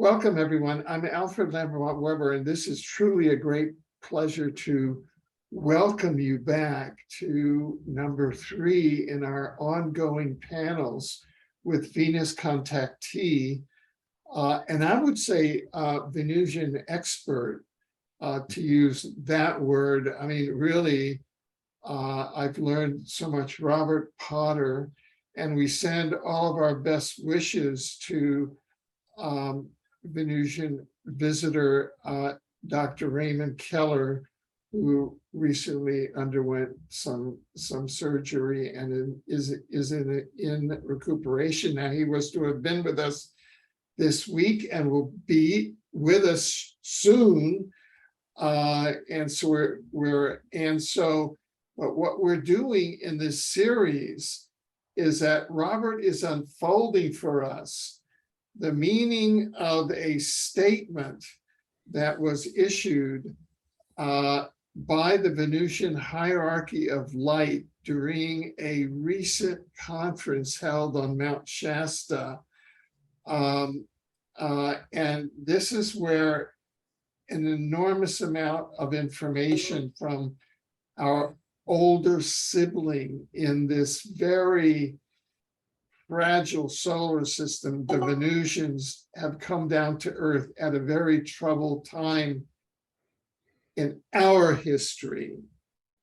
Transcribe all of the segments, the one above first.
Welcome, everyone. I'm Alfred Lambremont Weber, and this is truly a great pleasure to welcome you back to number 3 in our ongoing panels with Venus contactee, and I would say Venusian expert, to use that word. I mean, really, I've learned so much. Robert Potter, and we send all of our best wishes to Venusian visitor, Dr. Raymond Keller, who recently underwent some surgery and is in recuperation now. He was to have been with us this week and will be with us soon. And so but what we're doing in this series is that Robert is unfolding for us the meaning of a statement that was issued by the Venusian hierarchy of light during a recent conference held on Mount Shasta. And this is where an enormous amount of information from our older sibling in this very fragile solar system, the Venusians, have come down to Earth at a very troubled time in our history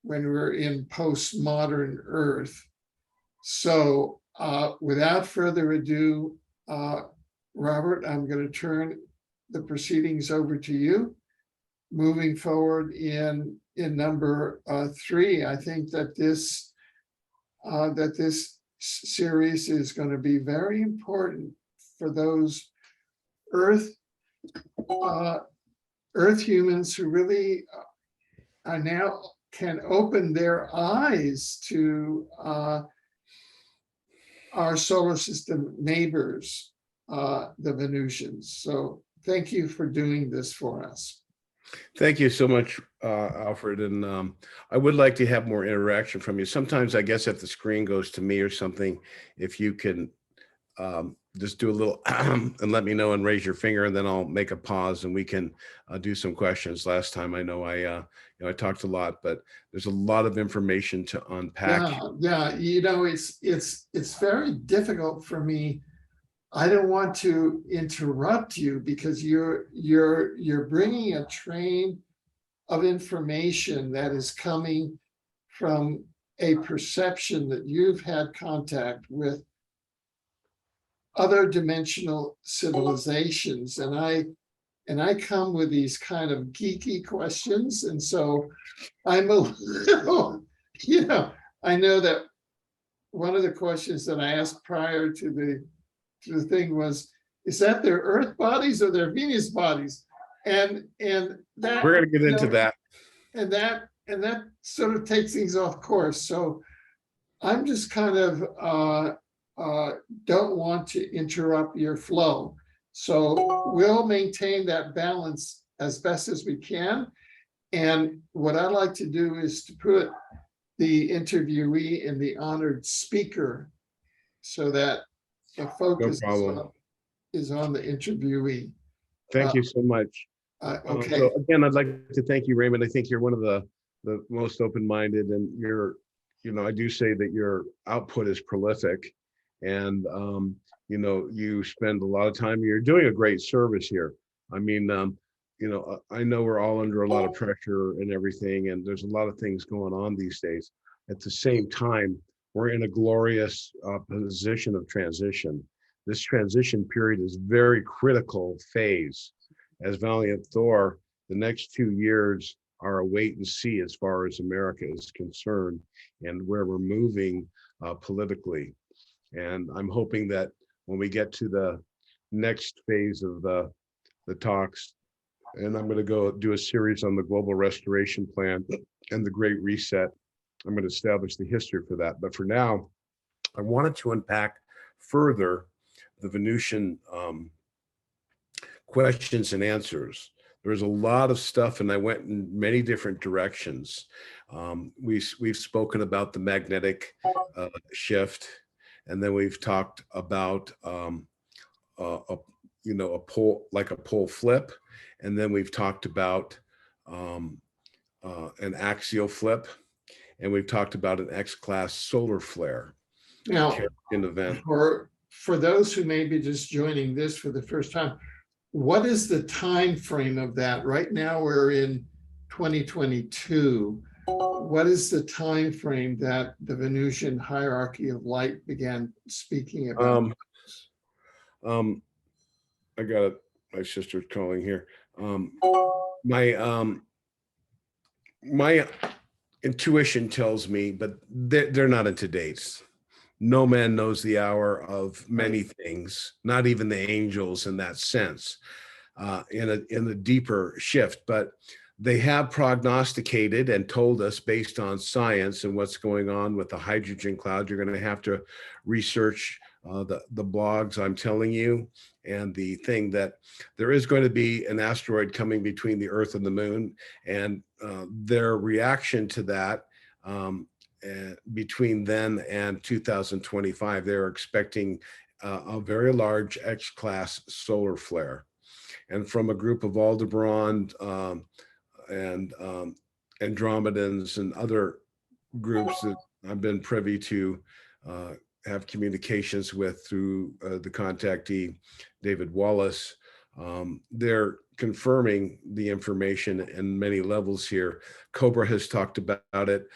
when we're in postmodern Earth. So without further ado, Robert, I'm going to turn the proceedings over to you. Moving forward in number 3, I think that this series is going to be very important for those Earth humans who really are now can open their eyes to our solar system neighbors, the Venusians. So thank you for doing this for us. Thank you so much, Alfred. And I would like to have more interaction from you. Sometimes I guess if the screen goes to me or something, if you can just do a little and let me know and raise your finger, and then I'll make a pause and we can do some questions. Last time I know I talked a lot, but there's a lot of information to unpack. Yeah, it's very difficult for me. I don't want to interrupt you because you're bringing a train of information that is coming from a perception that you've had contact with other dimensional civilizations, and I come with these kind of geeky questions, and so I'm a little, I know that one of the questions that I asked prior to the thing was, is that their Earth bodies or their Venus bodies? And that we're going to get into that. And that sort of takes things off course. So I'm just kind of don't want to interrupt your flow. So we'll maintain that balance as best as we can. And what I like to do is to put the interviewee in the honored speaker so that the focus is on the interviewee. Thank you so much. Okay. So again, I'd like to thank you, Raymond. I think you're one of the most open-minded, and I do say that your output is prolific, and you spend a lot of time. You're doing a great service here. I mean, I know we're all under a lot of pressure and everything, and there's a lot of things going on these days. At the same time, we're in a glorious position of transition. This transition period is very critical phase. As Valiant Thor, the next 2 years are a wait and see as far as America is concerned and where we're moving politically. And I'm hoping that when we get to the next phase of the talks, and I'm going to go do a series on the Global Restoration Plan and the Great Reset, I'm going to establish the history for that. But for now, I wanted to unpack further the Venusian questions and answers. There's a lot of stuff, and I went in many different directions. We've spoken about the magnetic shift, and then we've talked about a pole, like a pole flip. And then we've talked about an axial flip, and we've talked about an X-class solar flare, a Now, Terrigen event. for those who may be just joining this for the first time, what is the time frame of that? Right now, we're in 2022. What is the time frame that the Venusian hierarchy of light began speaking about? I got it. My sister's calling here. My my intuition tells me, but they're not into dates. No man knows the hour of many things, not even the angels in that sense, in a deeper shift. But they have prognosticated and told us, based on science and what's going on with the hydrogen cloud. You're going to have to research the blogs I'm telling you, and the thing that there is going to be an asteroid coming between the Earth and the Moon, and their reaction to that. Between then and 2025, they're expecting a very large X-class solar flare. And from a group of Aldebaran and Andromedans and other groups that I've been privy to have communications with through the contactee, David Wallace, they're confirming the information in many levels here. Cobra has talked about it.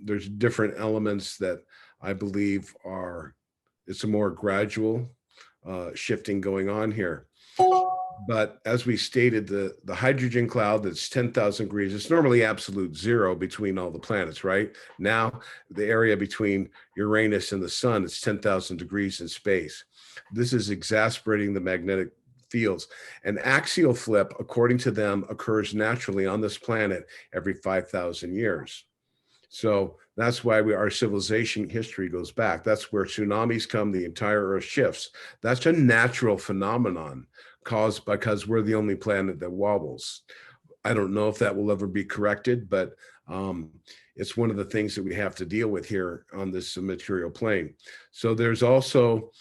There's different elements that I believe it's a more gradual shifting going on here. But as we stated, the hydrogen cloud that's 10,000 degrees, it's normally absolute zero between all the planets, right? Now, the area between Uranus and the sun, it's 10,000 degrees in space. This is exacerbating the magnetic fields. An axial flip, according to them, occurs naturally on this planet every 5,000 years. So that's why our civilization history goes back. That's where tsunamis come, the entire Earth shifts. That's a natural phenomenon caused because we're the only planet that wobbles. I don't know if that will ever be corrected, but it's one of the things that we have to deal with here on this material plane. So there's also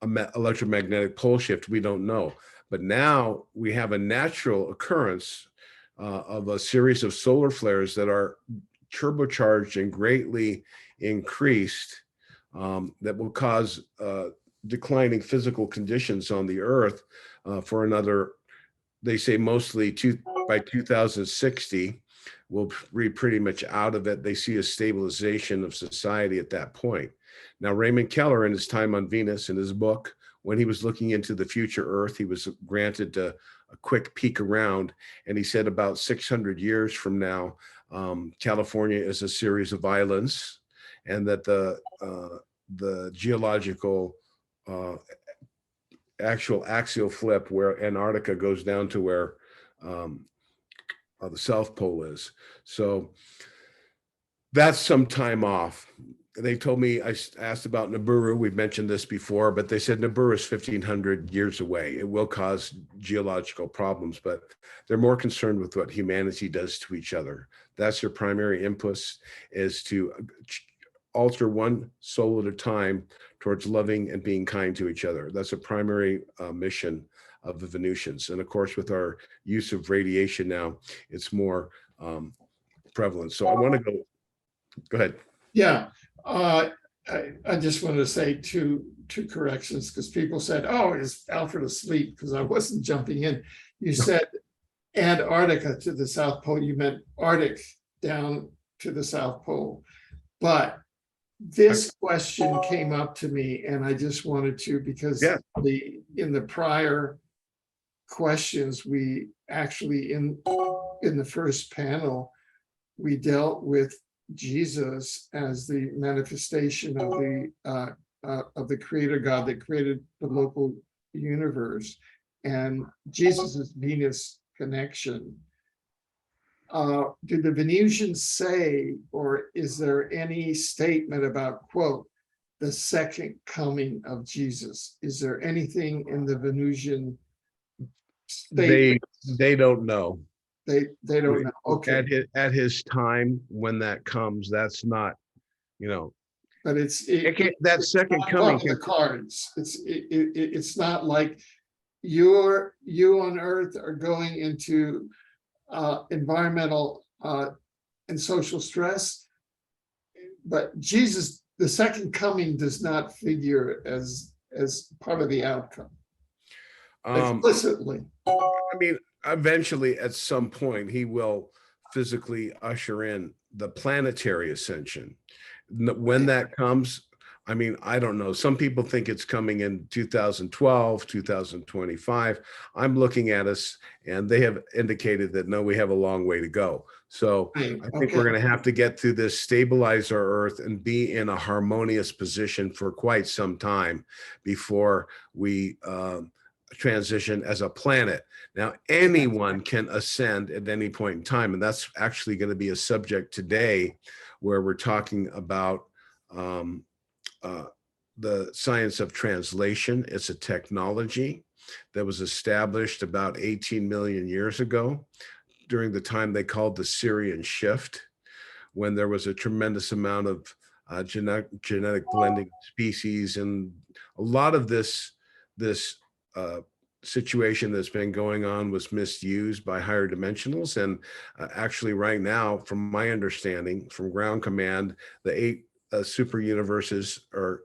electromagnetic pole shift. We don't know, but now we have a natural occurrence of a series of solar flares that are turbocharged and greatly increased, that will cause declining physical conditions on the Earth for another, they say mostly by 2060, we'll be pretty much out of it. They see a stabilization of society at that point. Now, Raymond Keller, in his time on Venus, in his book, when he was looking into the future Earth, he was granted a quick peek around, and he said about 600 years from now, California is a series of islands, and that the geological actual axial flip where Antarctica goes down to where the South Pole is. So that's some time off. They told me, I asked about Nibiru, we've mentioned this before, but they said Nibiru is 1,500 years away. It will cause geological problems, but they're more concerned with what humanity does to each other. That's their primary impulse, is to alter one soul at a time towards loving and being kind to each other. That's a primary mission of the Venusians. And of course, with our use of radiation now, it's more prevalent. So I want to go ahead. Yeah, I just wanted to say two corrections, because people said, "Oh, is Alfred asleep?" Because I wasn't jumping in. You said Antarctica to the South Pole. You meant Arctic down to the South Pole. But this question came up to me, and I just wanted to, because in the prior questions, we actually in the first panel, we dealt with Jesus as the manifestation of the creator God that created the local universe, and Jesus's Venus connection. Did the Venusians say, or is there any statement about, quote, the second coming of Jesus? Is there anything in the Venusian statement? They don't know. They don't know. Okay. At his time, when that comes, that's not, but That second not coming off the can, cards. It's not like you on Earth are going into environmental and social stress, but Jesus, the second coming, does not figure as part of the outcome explicitly. I mean, eventually at some point, he will physically usher in the planetary ascension. When that comes, I mean, I don't know. Some people think it's coming in 2012, 2025. I'm looking at us, and they have indicated that no, we have a long way to go. So Right, I think we're going to have to get through this, stabilize our Earth, and be in a harmonious position for quite some time before we transition as a planet. Now, anyone can ascend at any point in time, and that's actually going to be a subject today where we're talking about the science of translation. It's a technology that was established about 18 million years ago during the time they called the Syrian shift, when there was a tremendous amount of genetic blending of species, and a lot of this situation that's been going on was misused by higher dimensionals. And actually right now, from my understanding from ground command, the 8 super universes or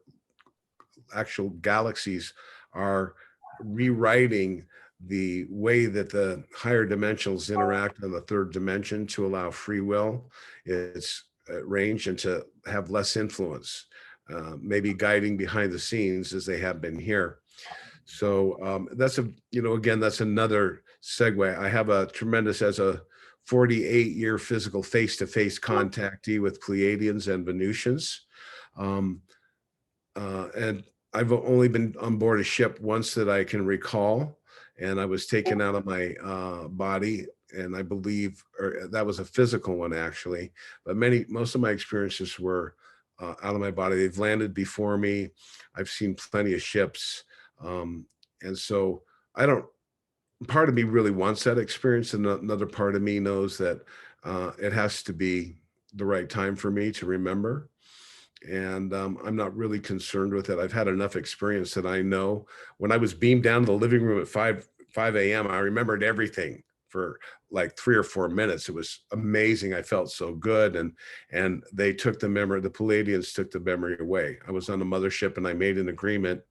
actual galaxies are rewriting the way that the higher dimensionals interact on the third dimension to allow free will, its range, and to have less influence, maybe guiding behind the scenes as they have been here. So that's again, that's another segue. I have a tremendous, as a 48-year physical face-to-face contactee with Pleiadians and Venusians. And I've only been on board a ship once that I can recall, and I was taken out of my body, and I believe, or that was a physical one actually, but most of my experiences were out of my body. They've landed before me. I've seen plenty of ships. And so part of me really wants that experience, and another part of me knows that it has to be the right time for me to remember. And I'm not really concerned with it. I've had enough experience that I know when I was beamed down to the living room at 5 a.m., I remembered everything for like 3 or 4 minutes. It was amazing. I felt so good. And they took the memory, the Pleiadians took the memory away. I was on the mothership, and I made an agreement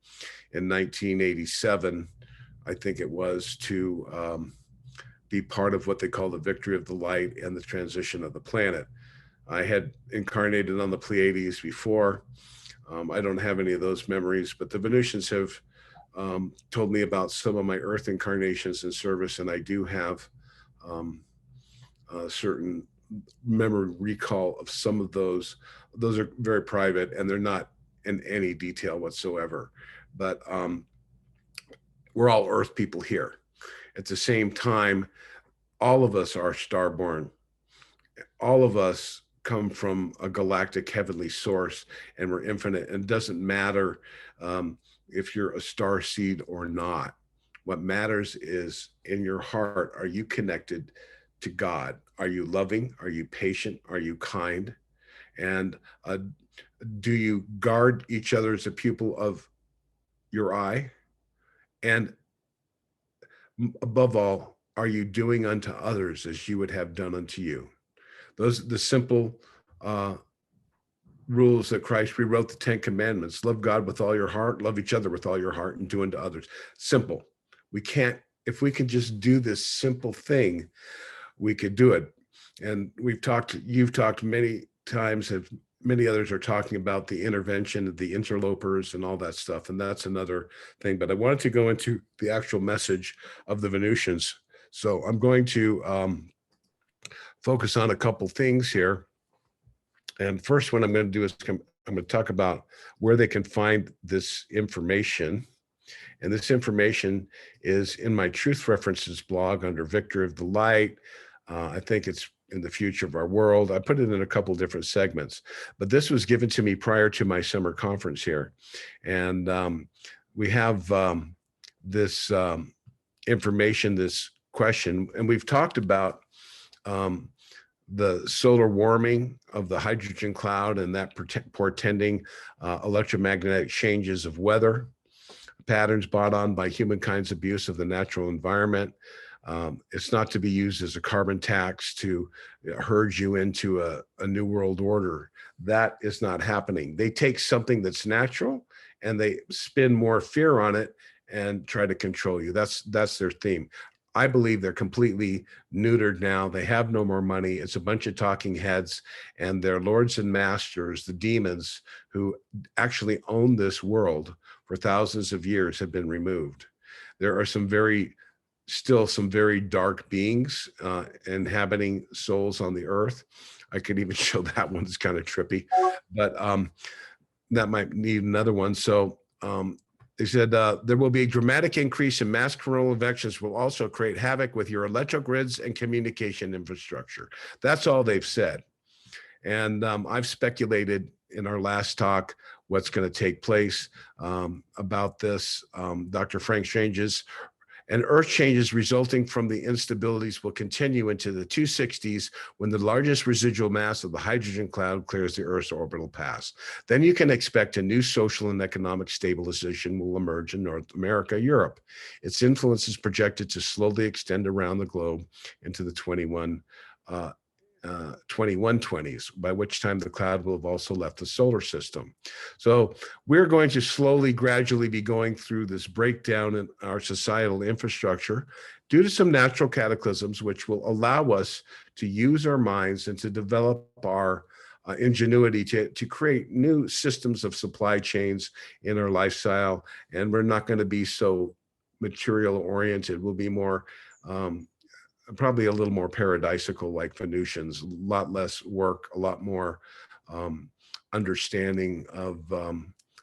in 1987, I think it was, to be part of what they call the victory of the light and the transition of the planet. I had incarnated on the Pleiades before. I don't have any of those memories, but the Venusians have told me about some of my Earth incarnations in service, and I do have a certain memory recall of some of those. Those are very private, and they're not in any detail whatsoever. But we're all Earth people here. At the same time, all of us are starborn. All of us come from a galactic heavenly source, and we're infinite. And it doesn't matter if you're a star seed or not. What matters is, in your heart, are you connected to God? Are you loving? Are you patient? Are you kind? And do you guard each other as a pupil of your eye? And above all, are you doing unto others as you would have done unto you? Those are the simple rules that Christ rewrote, the 10 commandments. Love God with all your heart, love each other with all your heart, and do unto others. Simple. If we can just do this simple thing, we could do it. And you've talked many times, and many others are talking about the intervention of the interlopers and all that stuff. And that's another thing. But I wanted to go into the actual message of the Venusians. So I'm going to focus on a couple things here. And first one I'm going to do is I'm going to talk about where they can find this information. And this information is in my Truth References blog under Victor of the Light. I think it's in the Future of Our World. I put it in a couple of different segments, but this was given to me prior to my summer conference here. And we have this information, this question, and we've talked about the solar warming of the hydrogen cloud and that portending electromagnetic changes of weather patterns brought on by humankind's abuse of the natural environment. It's not to be used as a carbon tax to herd you into a new world order. That is not happening. They take something that's natural and they spin more fear on it and try to control you. That's their theme. I believe they're completely neutered now. They have no more money. It's a bunch of talking heads, and their lords and masters, the demons who actually own this world for thousands of years, have been removed. There are still some very dark beings inhabiting souls on the earth. I could even show that one. It's kind of trippy, but that might need another one. So they said there will be a dramatic increase in mass coronal infections will also create havoc with your electrical grids and communication infrastructure. That's all they've said. And I've speculated in our last talk what's going to take place about this. Dr. Frank Strange's and earth changes resulting from the instabilities will continue into the 260s when the largest residual mass of the hydrogen cloud clears the Earth's orbital pass. Then you can expect a new social and economic stabilization will emerge in North America, Europe. Its influence is projected to slowly extend around the globe into the 2120s, by which time the cloud will have also left the solar system. So we're going to slowly, gradually be going through this breakdown in our societal infrastructure due to some natural cataclysms, which will allow us to use our minds and to develop our ingenuity to create new systems of supply chains in our lifestyle. And we're not going to be so material oriented. We'll be more probably a little more paradisical, like Venusians, a lot less work, a lot more understanding of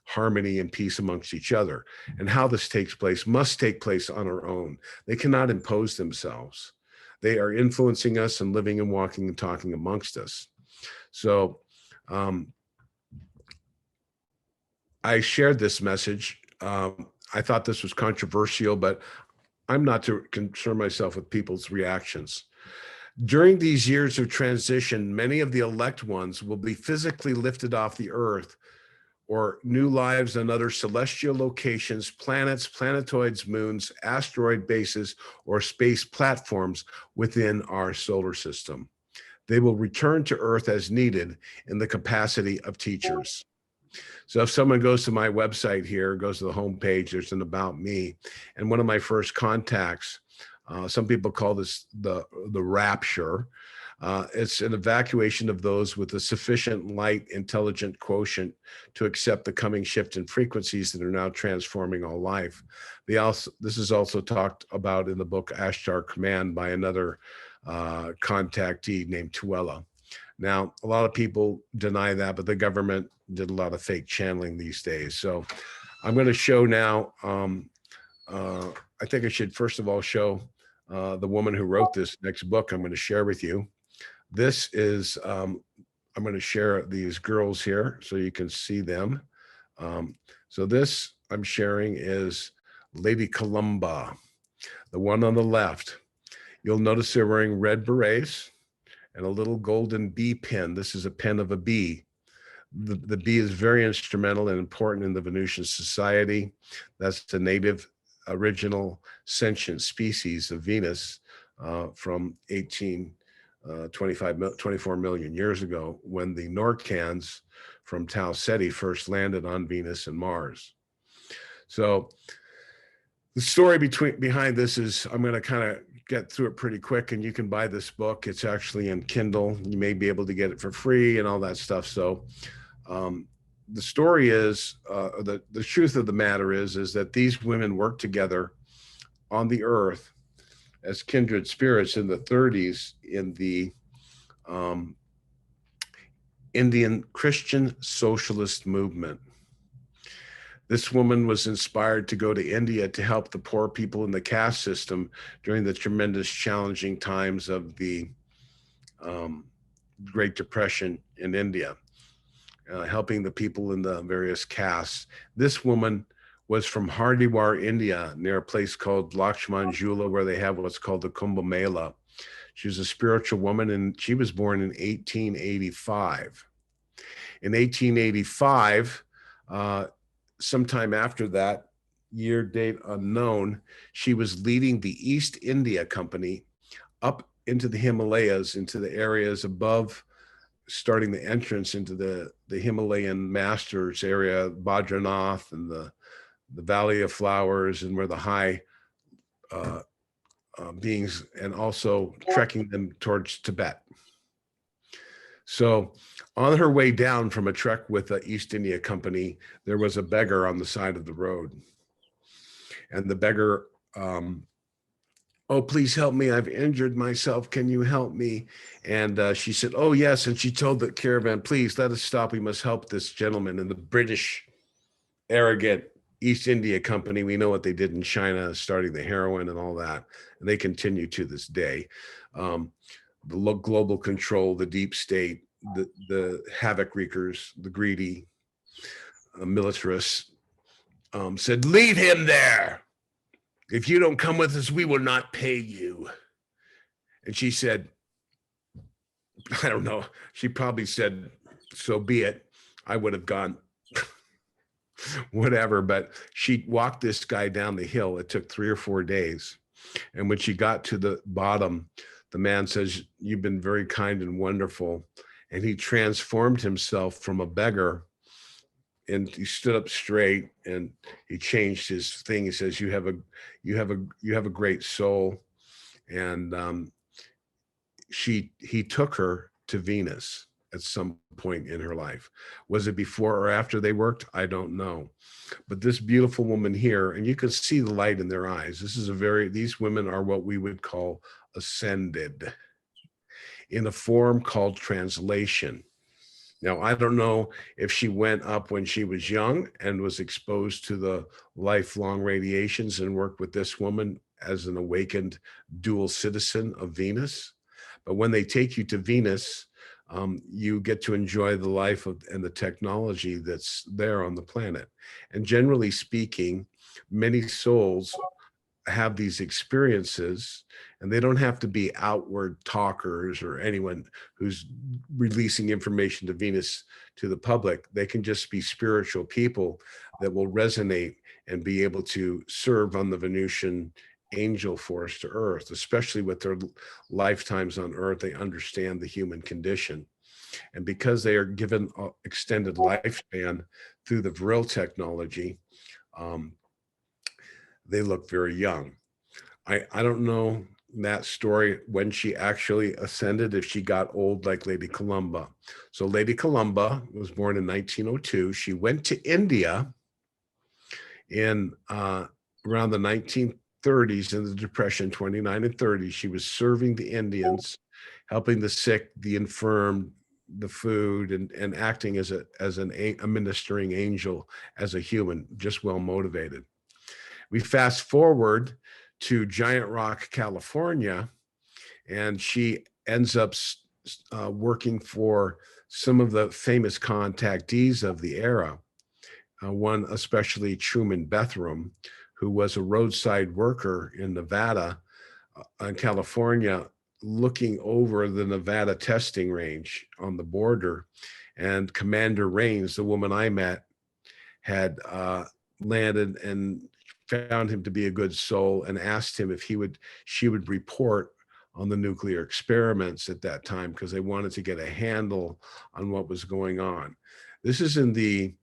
harmony and peace amongst each other. And how this takes place must take place on our own. They cannot impose themselves. They are influencing us and living and walking and talking amongst us. So I shared this message. I thought this was controversial, but I'm not to concern myself with people's reactions. During these years of transition, many of the elect ones will be physically lifted off the earth or new lives on other celestial locations, planets, planetoids, moons, asteroid bases, or space platforms within our solar system. They will return to Earth as needed in the capacity of teachers. So if someone goes to my website here, goes to the homepage, there's an About Me. And one of my first contacts, some people call this the rapture. It's an evacuation of those with a sufficient light intelligent quotient to accept the coming shift in frequencies that are now transforming all life. This is also talked about in the book Ashtar Command by another contactee named Tuella. Now, a lot of people deny that, but the government did a lot of fake channeling these days. So I'm going to show now, I think I should first of all show the woman who wrote this next book I'm going to share with you. This is, I'm going to share these girls here so you can see them. So this I'm sharing is Lady Columba, the one on the left. You'll notice they're wearing red berets and a little golden bee pin. This is a pin of a bee. The bee is very instrumental and important in the Venusian society. That's the native original sentient species of Venus from 24 million years ago, when the Norcans from Tau Ceti first landed on Venus and Mars. So the story behind this is, I'm going to kind of get through it pretty quick, and you can buy this book. It's actually in Kindle. You may be able to get it for free and all that stuff. So the story is, the truth of the matter is that these women worked together on the earth as kindred spirits in the 30s in the Indian Christian socialist movement. This woman was inspired to go to India to help the poor people in the caste system during the tremendous challenging times of the Great Depression in India, helping the people in the various castes. This woman was from Hardwar, India, near a place called Lakshman Jula, where they have what's called the Kumbh Mela. She was a spiritual woman, and she was born in 1885. In 1885, sometime after that, year date unknown, she was leading the East India Company up into the Himalayas, into the areas above, starting the entrance into the Himalayan Masters area, Badrinath, and the Valley of Flowers, and where the high beings, and also trekking them towards Tibet. So on her way down from a trek with the East India Company, there was a beggar on the side of the road. And the beggar, oh, please help me. I've injured myself. Can you help me? And she said, oh, yes. And she told the caravan, please let us stop. We must help this gentleman. And the British, arrogant East India Company, we know what they did in China, starting the heroin and all that. And they continue to this day. The global control, the deep state, the havoc wreakers, the greedy militarists said, leave him there. If you don't come with us, we will not pay you. And she said, I don't know. She probably said, so be it. I would have gone, whatever. But she walked this guy down the hill. It took 3 or 4 days. And when she got to the bottom, the man says, you've been very kind and wonderful. And he transformed himself from a beggar, and he stood up straight, and he changed his thing. He says, you have a great soul. And he took her to Venus at some point in her life. Was it before or after they worked? I don't know. But this beautiful woman here, and you can see the light in their eyes. These women are what we would call ascended in a form called translation. Now, I don't know if she went up when she was young and was exposed to the lifelong radiations and worked with this woman as an awakened dual citizen of Venus. But when they take you to Venus, you get to enjoy the life and the technology that's there on the planet. And generally speaking, many souls have these experiences, and they don't have to be outward talkers or anyone who's releasing information to Venus to the public. They can just be spiritual people that will resonate and be able to serve on the Venusian angel force to Earth, especially with their lifetimes on Earth. They understand the human condition. And because they are given an extended lifespan through the Vril technology, they look very young. I don't know that story when she actually ascended, if she got old like Lady Columba. So Lady Columba was born in 1902. She went to India in around the 1930s, in the Depression, 29 and 30. She was serving the Indians, helping the sick, the infirm, the food, and acting as a ministering angel, as a human, just well motivated. We fast forward to Giant Rock, California, and she ends up working for some of the famous contactees of the era. One especially Truman Bethram, who was a roadside worker in Nevada and California, looking over the Nevada testing range on the border. And Commander Raines, the woman I met, had landed and found him to be a good soul and asked him if she would report on the nuclear experiments at that time, because they wanted to get a handle on what was going on. This is in the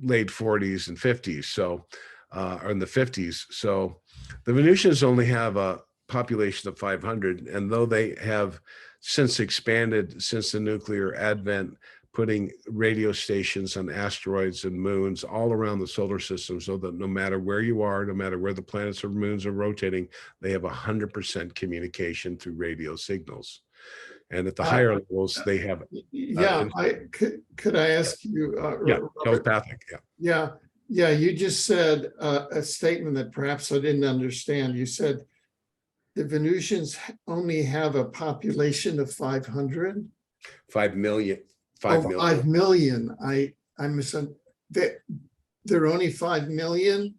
late 40s and 50s, so or in the 50s. So the Venusians only have a population of 500, and though they have since expanded since the nuclear advent, putting radio stations on asteroids and moons all around the solar system, so that no matter where you are, no matter where the planets or moons are rotating, they have 100% communication through radio signals. And at the higher levels, they have could I ask you, Robert? Telepathic. Yeah, you just said a statement that perhaps I didn't understand. You said the Venusians only have a population of 500? 5 million. 5 million. I misunderstood. There are only 5 million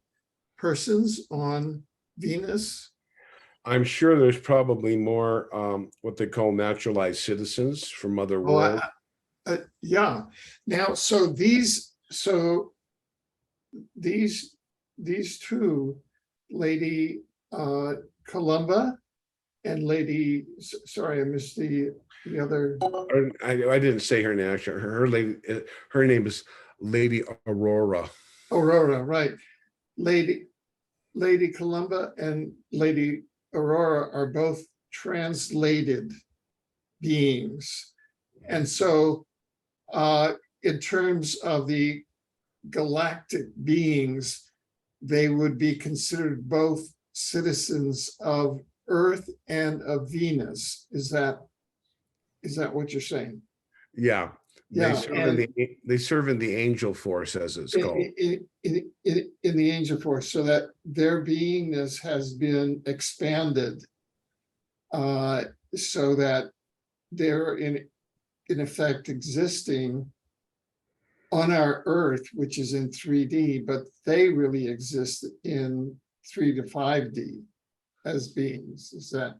persons on Venus? I'm sure there's probably more what they call naturalized citizens from other Oh, worlds. yeah. Now, these these two, Lady Columba and Lady, sorry, I missed the other. I didn't say her name. Actually, her name is Lady Aurora. Aurora, right. Lady Columba and Lady Aurora are both translated beings. And so in terms of the galactic beings, they would be considered both citizens of Earth and of Venus. Is that what you're saying? Yeah, Yeah, and they serve in the angel force, as it's called. in the angel force, so that their beingness has been expanded, so that they're in effect existing on our Earth, which is in 3D, but they really exist in 3 to 5D as beings. Is that?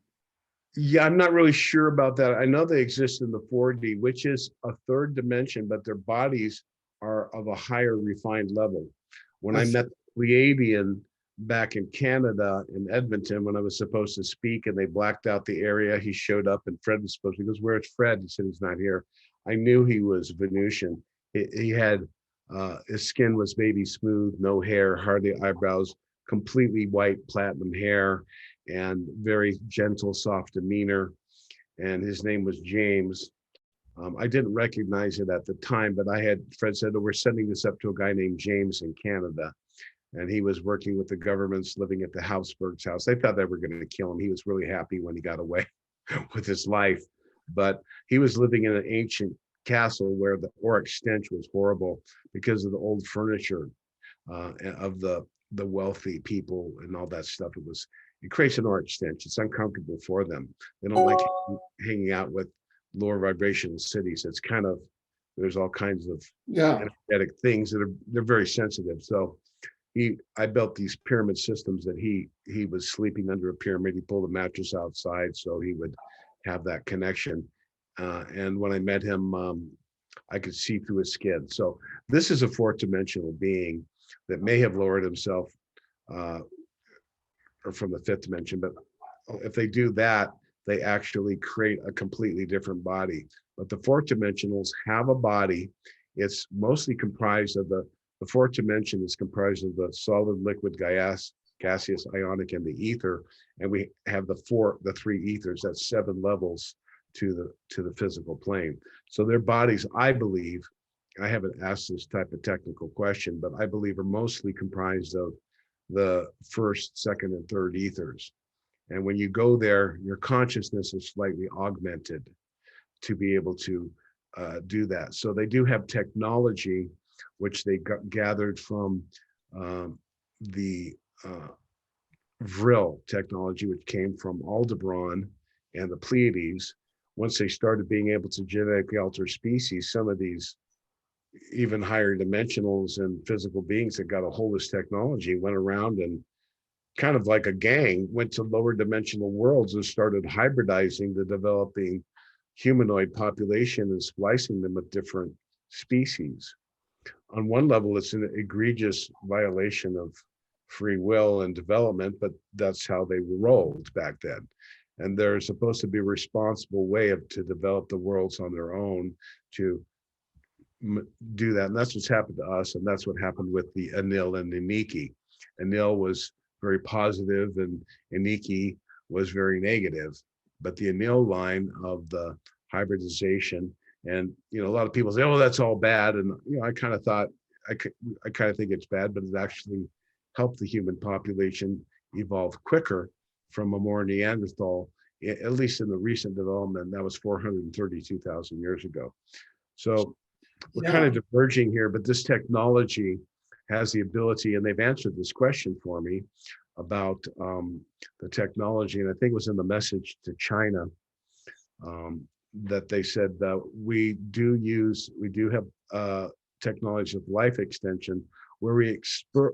Yeah, I'm not really sure about that. I know they exist in the 4D, which is a third dimension, but their bodies are of a higher refined level. When I met the Pleiadian back in Canada in Edmonton, when I was supposed to speak and they blacked out the area, he showed up and Fred was supposed to, he goes, "Where's Fred?" He said, "He's not here." I knew he was Venusian. He had, his skin was baby smooth, no hair, hardly eyebrows, completely white platinum hair, and very gentle, soft demeanor. And his name was James. I didn't recognize it at the time, but Fred said, "Oh, we're sending this up to a guy named James in Canada." And he was working with the governments, living at the Habsburg's house. They thought they were going to kill him. He was really happy when he got away with his life. But he was living in an ancient castle where the auric stench was horrible because of the old furniture of the wealthy people and all that stuff. It creates an auric stench. It's uncomfortable for them. They don't like hanging out with lower vibration cities. It's kind of, there's all kinds of energetic things that they're very sensitive. So I built these pyramid systems that he was sleeping under a pyramid. He pulled a mattress outside so he would have that connection. And when I met him, I could see through his skin. So this is a fourth dimensional being that may have lowered himself or from the fifth dimension, but if they do that, they actually create a completely different body. But the fourth dimensionals have a body. It's mostly comprised of the fourth dimension is comprised of the solid, liquid, gaseous, ionic, and the ether. And we have the three ethers. That's 7 levels to the physical plane. So their bodies, I believe, I haven't asked this type of technical question, but I believe are mostly comprised of the first, second, and third ethers. And when you go there, your consciousness is slightly augmented to be able to do that. So they do have technology, which they gathered from the Vril technology, which came from Aldebaran and the Pleiades. Once they started being able to genetically alter species, some of these even higher dimensionals and physical beings that got a hold of this technology went around and kind of like a gang went to lower dimensional worlds and started hybridizing the developing humanoid population and splicing them with different species. On one level, it's an egregious violation of free will and development, but that's how they rolled back then. And there's supposed to be a responsible way to develop the worlds on their own to do that. And that's what's happened to us. And that's what happened with the Anil and the Niki. Anil was very positive and Niki was very negative. But the Anil line of the hybridization, and a lot of people say, "Oh, that's all bad," and I kind of thought, I kind of think it's bad, but it actually helped the human population evolve quicker from a more Neanderthal, at least in the recent development. That was 432,000 years ago. So we're kind of diverging here, but this technology has the ability, and they've answered this question for me about the technology, and I think it was in the message to China that they said that we do have technology of life extension where we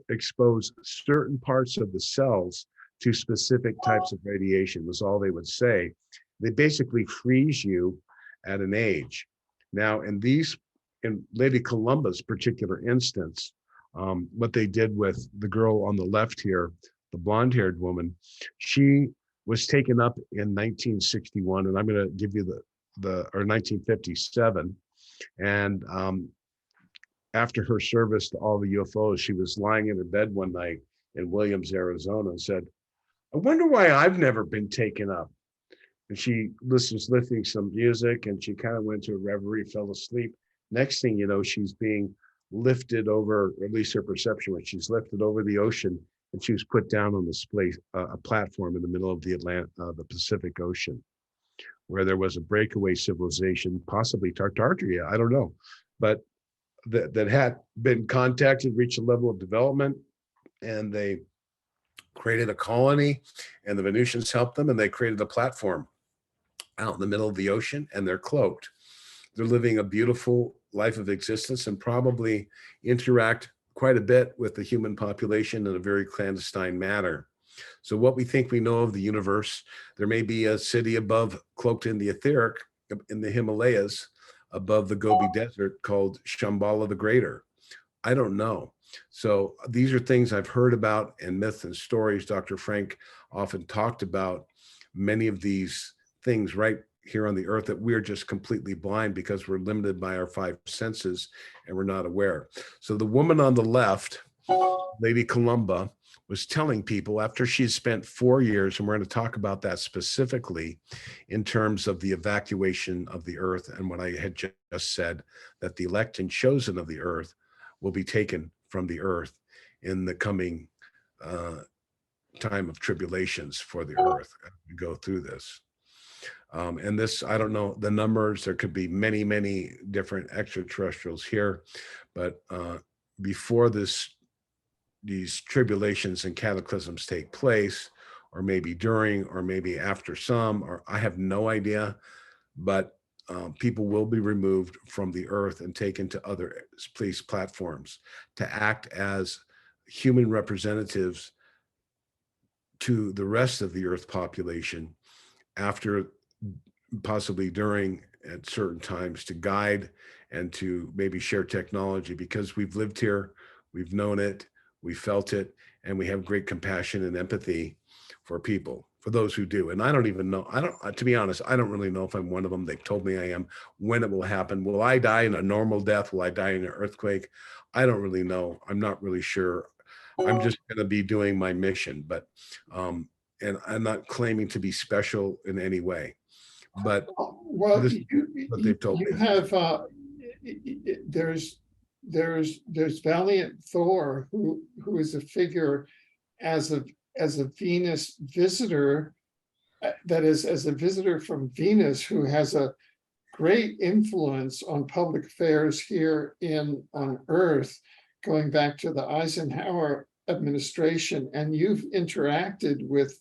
expose certain parts of the cells to specific types of radiation was all they would say. They basically freeze you at an age. Now, in Lady Columba's particular instance, what they did with the girl on the left here, the blonde-haired woman, she was taken up in 1961, and I'm going to give you or 1957, and after her service to all the UFOs, she was lying in her bed one night in Williams, Arizona, and said, "I wonder why I've never been taken up." And she was listening to some music, and she kind of went to a reverie, fell asleep. Next thing you know, she's being lifted over, or at least her perception was she's lifted over the ocean, and she was put down on this place, a platform in the middle of the Pacific Ocean, where there was a breakaway civilization, possibly Tartaria, I don't know, but that had been contacted, reached a level of development, and they created a colony, and the Venusians helped them, and they created a platform out in the middle of the ocean, and they're cloaked. They're living a beautiful life of existence and probably interact quite a bit with the human population in a very clandestine manner. So what we think we know of the universe, there may be a city above, cloaked in the etheric, in the Himalayas, above the Gobi Desert, called Shambhala the Greater. I don't know. So these are things I've heard about in myths and stories. Dr. Frank often talked about many of these things right here on the earth that we're just completely blind because we're limited by our five senses and we're not aware. So the woman on the left, Lady Columba, was telling people after she'd spent 4 years, and we're going to talk about that specifically in terms of the evacuation of the earth and what I had just said, that the elect and chosen of the earth will be taken from the earth in the coming time of tribulations for the earth as we go through this. And this, I don't know the numbers, there could be many, many different extraterrestrials here, but before these tribulations and cataclysms take place, or maybe during, or maybe after some, or I have no idea, but people will be removed from the earth and taken to other place platforms to act as human representatives to the rest of the earth population after, possibly during, at certain times, to guide and to maybe share technology, because we've lived here, we've known it, we felt it, and we have great compassion and empathy for people, for those who do. And I don't even know, to be honest, I don't really know if I'm one of them. They've told me I am, when it will happen. Will I die in a normal death? Will I die in an earthquake? I don't really know. I'm not really sure. I'm just going to be doing my mission, but, and I'm not claiming to be special in any way, but Well, this is what they've told you me. have, there's Valiant Thor, who is a figure as a Venus visitor, that is, as a visitor from Venus, who has a great influence on public affairs here on Earth, going back to the Eisenhower administration. And you've interacted with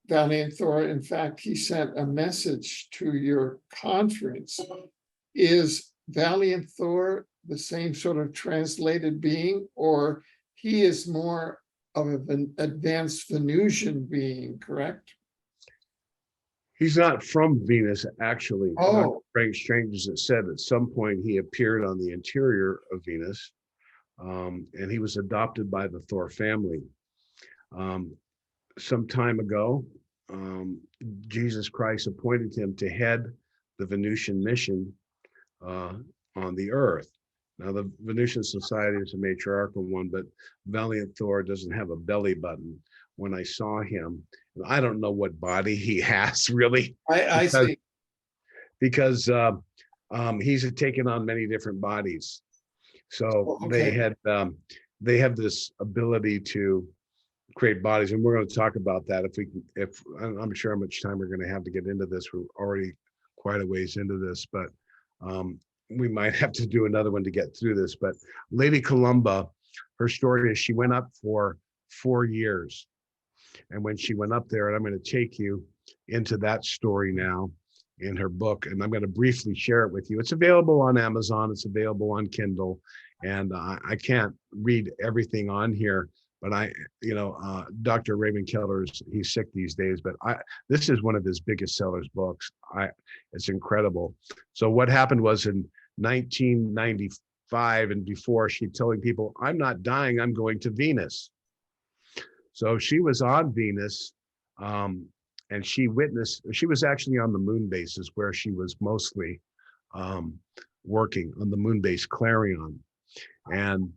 Valiant Thor. In fact, he sent a message to your conference. Is Valiant Thor the same sort of translated being, or he is more of an advanced Venusian being, correct? He's not from Venus, actually. Oh. Dr. Frank Strange has said at some point he appeared on the interior of Venus, and he was adopted by the Thor family. Some time ago, Jesus Christ appointed him to head the Venusian mission on the earth. Now, the Venusian society is a matriarchal one, but Valiant Thor doesn't have a belly button. When I saw him, I don't know what body he has really. I see. Because he's taken on many different bodies. So Okay. they have this ability to create bodies, and we're going to talk about that if I'm sure how much time we're going to have to get into this. We're already quite a ways into this, but we might have to do another one to get through this. But Lady Columba, her story is she went up for 4 years. And when she went up there, and I'm going to take you into that story now in her book, and I'm going to briefly share it with you. It's available on Amazon. It's available on Kindle. And I can't read everything on here, but Dr. Raymond Keller he's sick these days, but this is one of his biggest sellers books. It's incredible. So what happened was in 1995 and before, she'd telling people, I'm not dying, I'm going to Venus. So she was on Venus, and she was actually on the moon bases where she was mostly working on the moon base Clarion. And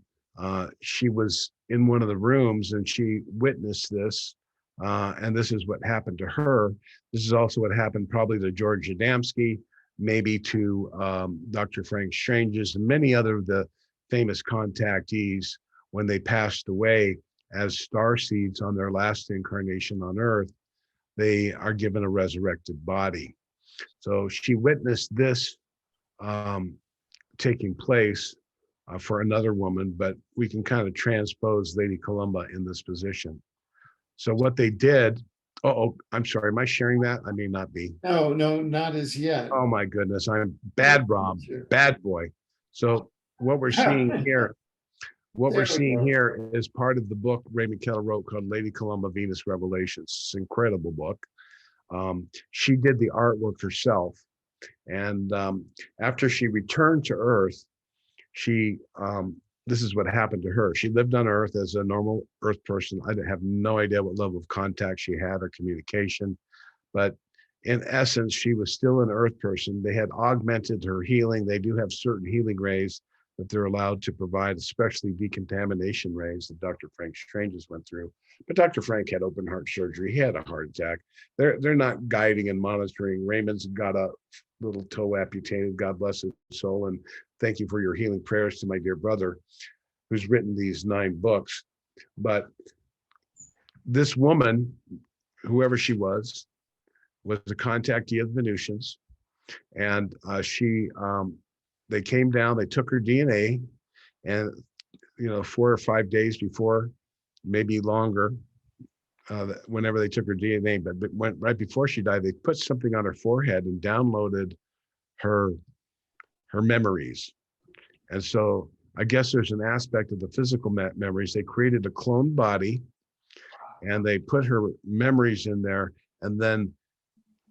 she was in one of the rooms and she witnessed this. And this is what happened to her. This is also what happened probably to George Adamski, maybe to Dr. Frank Strange's and many other of the famous contactees when they passed away as starseeds on their last incarnation on Earth. They are given a resurrected body. So she witnessed this taking place for another woman, but we can kind of transpose Lady Columba in this position. So what they did, I'm sorry, am I sharing that? I may not be. No, not as yet. Oh my goodness, I'm bad, Rob, bad boy. So what we're seeing here, is part of the book Raymond Keller wrote called Lady Columba, Venus Revelations. It's an incredible book. She did the artwork herself. And after she returned to Earth, this is what happened to her. She lived on Earth as a normal Earth person. I have no idea what level of contact she had or communication, but in essence, she was still an Earth person. They had augmented her healing. They do have certain healing rays that they're allowed to provide, especially decontamination rays that Dr. Frank Strange's went through. But Dr. Frank had open heart surgery. He had a heart attack. They're not guiding and monitoring. Raymond's got a little toe amputated. God bless his soul. And thank you for your healing prayers to my dear brother who's written these 9 books. But this woman, whoever she was a contactee of the Venusians. And they came down, they took her DNA, and 4 or 5 days before, maybe longer, whenever they took her DNA, but right before she died, they put something on her forehead and downloaded her memories. And so I guess there's an aspect of the physical memories. They created a cloned body and they put her memories in there, and then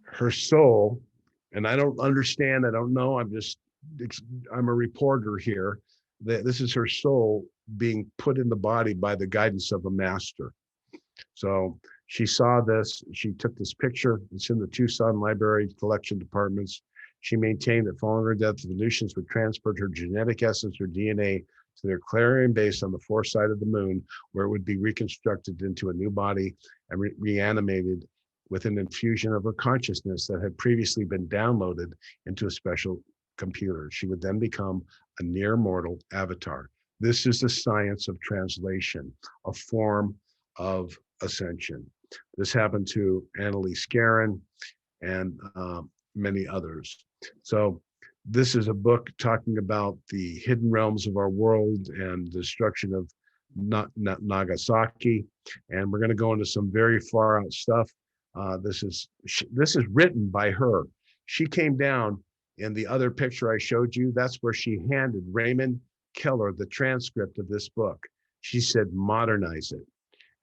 her soul, and I don't understand, I don't know, I'm a reporter here. This is her soul being put in the body by the guidance of a master. So she saw this, she took this picture, it's in the Tucson Library Collection Departments. She maintained that following her death, the Venusians would transport her genetic essence or DNA to their Clarion base on the far side of the moon, where it would be reconstructed into a new body and reanimated with an infusion of her consciousness that had previously been downloaded into a special computer. She would then become a near mortal avatar. This is the science of translation, a form of ascension. This happened to Annalise Guerin and many others. So this is a book talking about the hidden realms of our world and destruction of Nagasaki. And we're going to go into some very far out stuff. This is written by her. She came down in the other picture I showed you. That's where she handed Raymond Keller the transcript of this book. She said, modernize it.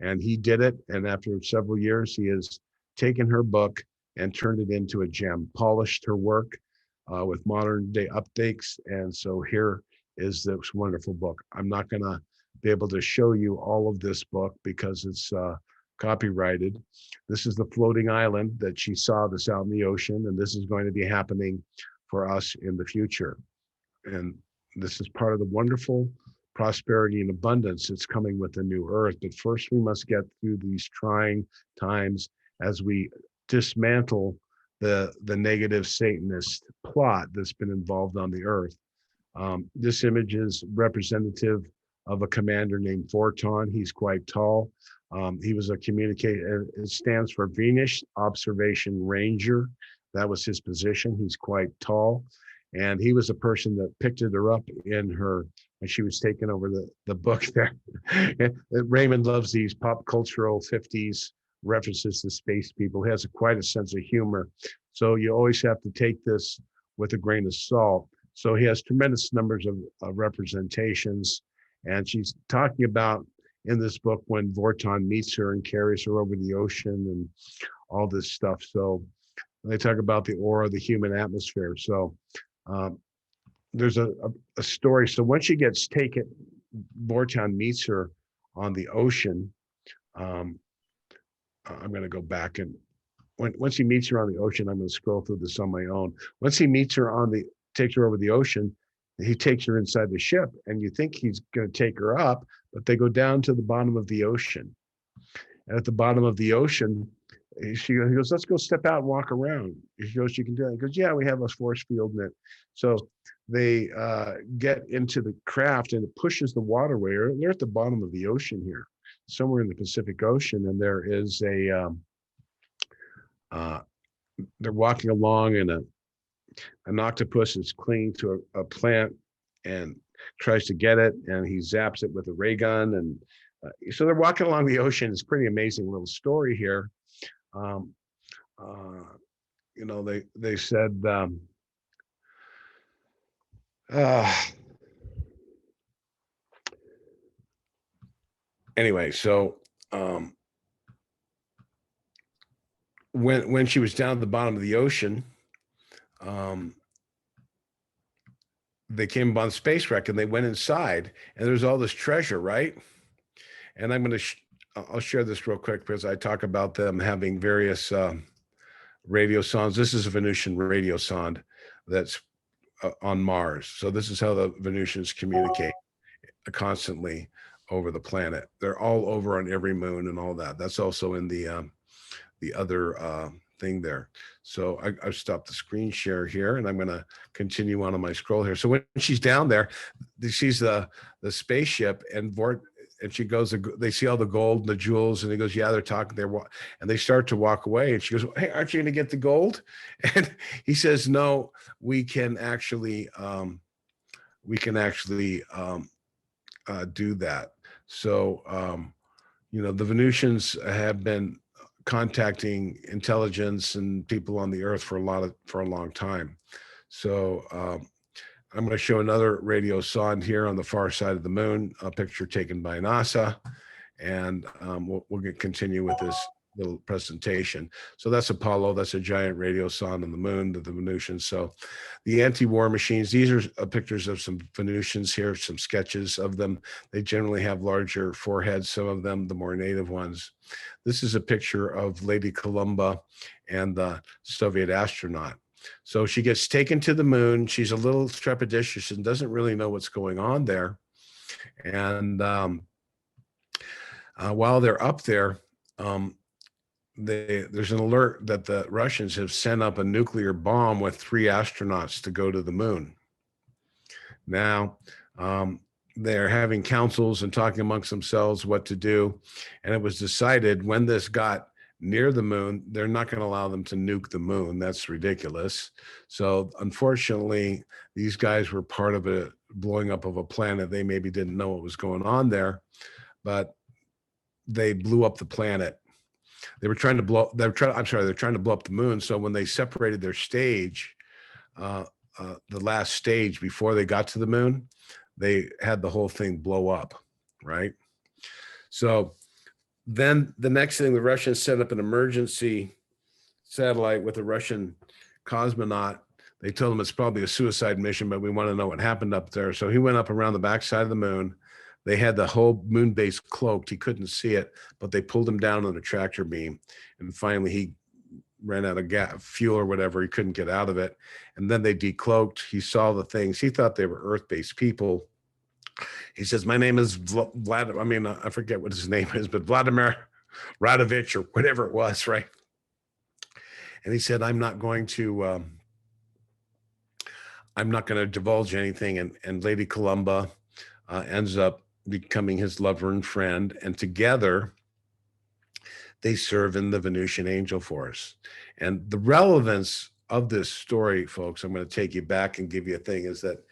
And he did it. And after several years, he has taken her book and turned it into a gem, polished her work with modern day updates. And so here is this wonderful book. I'm not going to be able to show you all of this book because it's copyrighted. This is the floating island that she saw this out in the ocean, and this is going to be happening for us in the future. And this is part of the wonderful prosperity and abundance that's coming with the new earth. But first we must get through these trying times as we dismantle the negative Satanist plot that's been involved on the earth. This image is representative of a commander named Forton. He's quite tall. He was a communicator. It stands for Venus Observation Ranger. That was his position. He's quite tall. And he was a person that picked her up in her, when she was taking over the book there. Raymond loves these pop cultural 50s references to space people. He has quite a sense of humor. So you always have to take this with a grain of salt. So he has tremendous numbers of representations. And she's talking about in this book when Vorton meets her and carries her over the ocean and all this stuff. So they talk about the aura, the human atmosphere. So there's a story. So when she gets taken, Vorton meets her on the ocean. I'm going to go back, and once he meets her on the ocean, I'm going to scroll through this on my own. Once he meets her takes her over the ocean, he takes her inside the ship, and you think he's going to take her up, but they go down to the bottom of the ocean. And at the bottom of the ocean, he goes, let's go step out and walk around. He goes, you can do that. He goes, yeah, we have a force field in it. So they get into the craft, and it pushes the waterway. They're at the bottom of the ocean here, somewhere in the Pacific Ocean, and there is they're walking along, and an octopus is clinging to a plant and tries to get it, and he zaps it with a ray gun. And so they're walking along the ocean. It's a pretty amazing little story here. They said, anyway, so when she was down at the bottom of the ocean, they came upon space wreck, and they went inside, and there's all this treasure, right? And I'm going to I'll share this real quick because I talk about them having various radio sondes. This is a Venusian radio sonde that's on Mars. So this is how the Venusians communicate constantly over the planet. They're all over on every moon and all that. That's also in the other thing there. So I've stopped the screen share here, and I'm going to continue on my scroll here. So when she's down there, she's the spaceship, and she goes, they see all the gold and the jewels, and he goes, yeah, they're talking there. And they start to walk away, and she goes, hey, aren't you going to get the gold? And he says, no, we can actually do that. So, the Venusians have been contacting intelligence and people on the earth for a long time. So, I'm going to show another radio sonde here on the far side of the moon, a picture taken by NASA, and we'll continue with this little presentation. So that's Apollo. That's a giant radio sonde on the moon, the Venusians. So the anti-war machines, these are pictures of some Venusians here, some sketches of them. They generally have larger foreheads, some of them, the more native ones. This is a picture of Lady Columba and the Soviet astronaut. So she gets taken to the moon. She's a little trepidatious and doesn't really know what's going on there. And while they're up there, there's an alert that the Russians have sent up a nuclear bomb with 3 astronauts to go to the moon. Now, they're having councils and talking amongst themselves what to do. And it was decided when this got near the moon, they're not going to allow them to nuke the moon. That's ridiculous. So unfortunately, these guys were part of a blowing up of a planet. They maybe didn't know what was going on there, but they blew up the planet. They're trying to blow up the moon. So when they separated their stage, the last stage before they got to the moon, they had the whole thing blow up, right? So then the next thing, the Russians set up an emergency satellite with a Russian cosmonaut. They told him it's probably a suicide mission, but we want to know what happened up there. So he went up around the backside of the moon. They had the whole moon base cloaked. He couldn't see it, but they pulled him down on a tractor beam. And finally, he ran out of fuel or whatever. He couldn't get out of it. And then they decloaked. He saw the things. He thought they were Earth-based people. He says, my name is Vlad. I mean, I forget what his name is, but Vladimir Radovich or whatever it was, right? And he said, I'm not going to divulge anything. And Lady Columba ends up becoming his lover and friend. And together, they serve in the Venusian Angel Force. And the relevance of this story, folks, I'm going to take you back and give you a thing, is that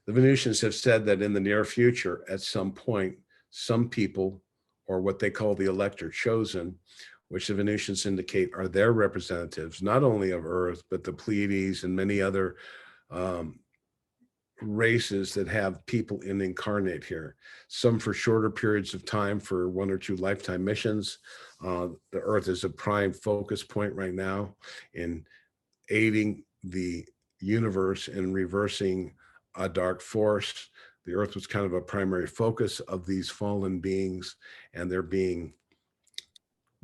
the Venusians have said that in the near future, at some point, some people, or what they call the elect or chosen, which the Venusians indicate are their representatives, not only of Earth, but the Pleiades and many other races that have people incarnate here, some for shorter periods of time for 1 or 2 lifetime missions. The Earth is a prime focus point right now in aiding the universe in reversing a dark force. The Earth was kind of a primary focus of these fallen beings, and they're being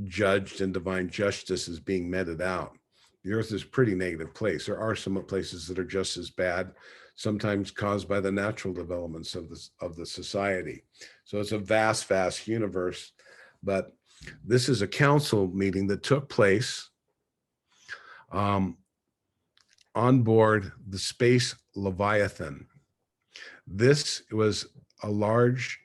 judged, and divine justice is being meted out. The Earth is a pretty negative place. There are some places that are just as bad, sometimes caused by the natural developments of the society. So it's a vast, vast universe. But this is a council meeting that took place on board the Space Leviathan. This was a large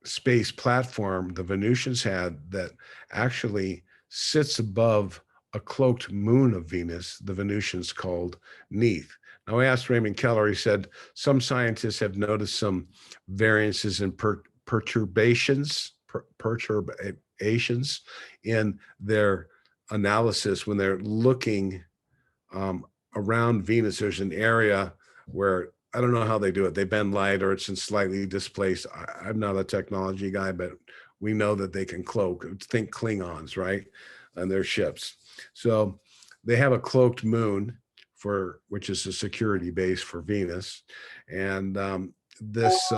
space platform the Venusians had that actually sits above a cloaked moon of Venus, the Venusians called Neith. Now, I asked Raymond Keller, he said, some scientists have noticed some variances in perturbations in their analysis when they're looking around Venus. There's an area where, I don't know how they do it. They bend light or it's in slightly displaced. I'm not a technology guy, but we know that they can cloak. Think Klingons, right? And their ships. So they have a cloaked moon, which is a security base for Venus. And this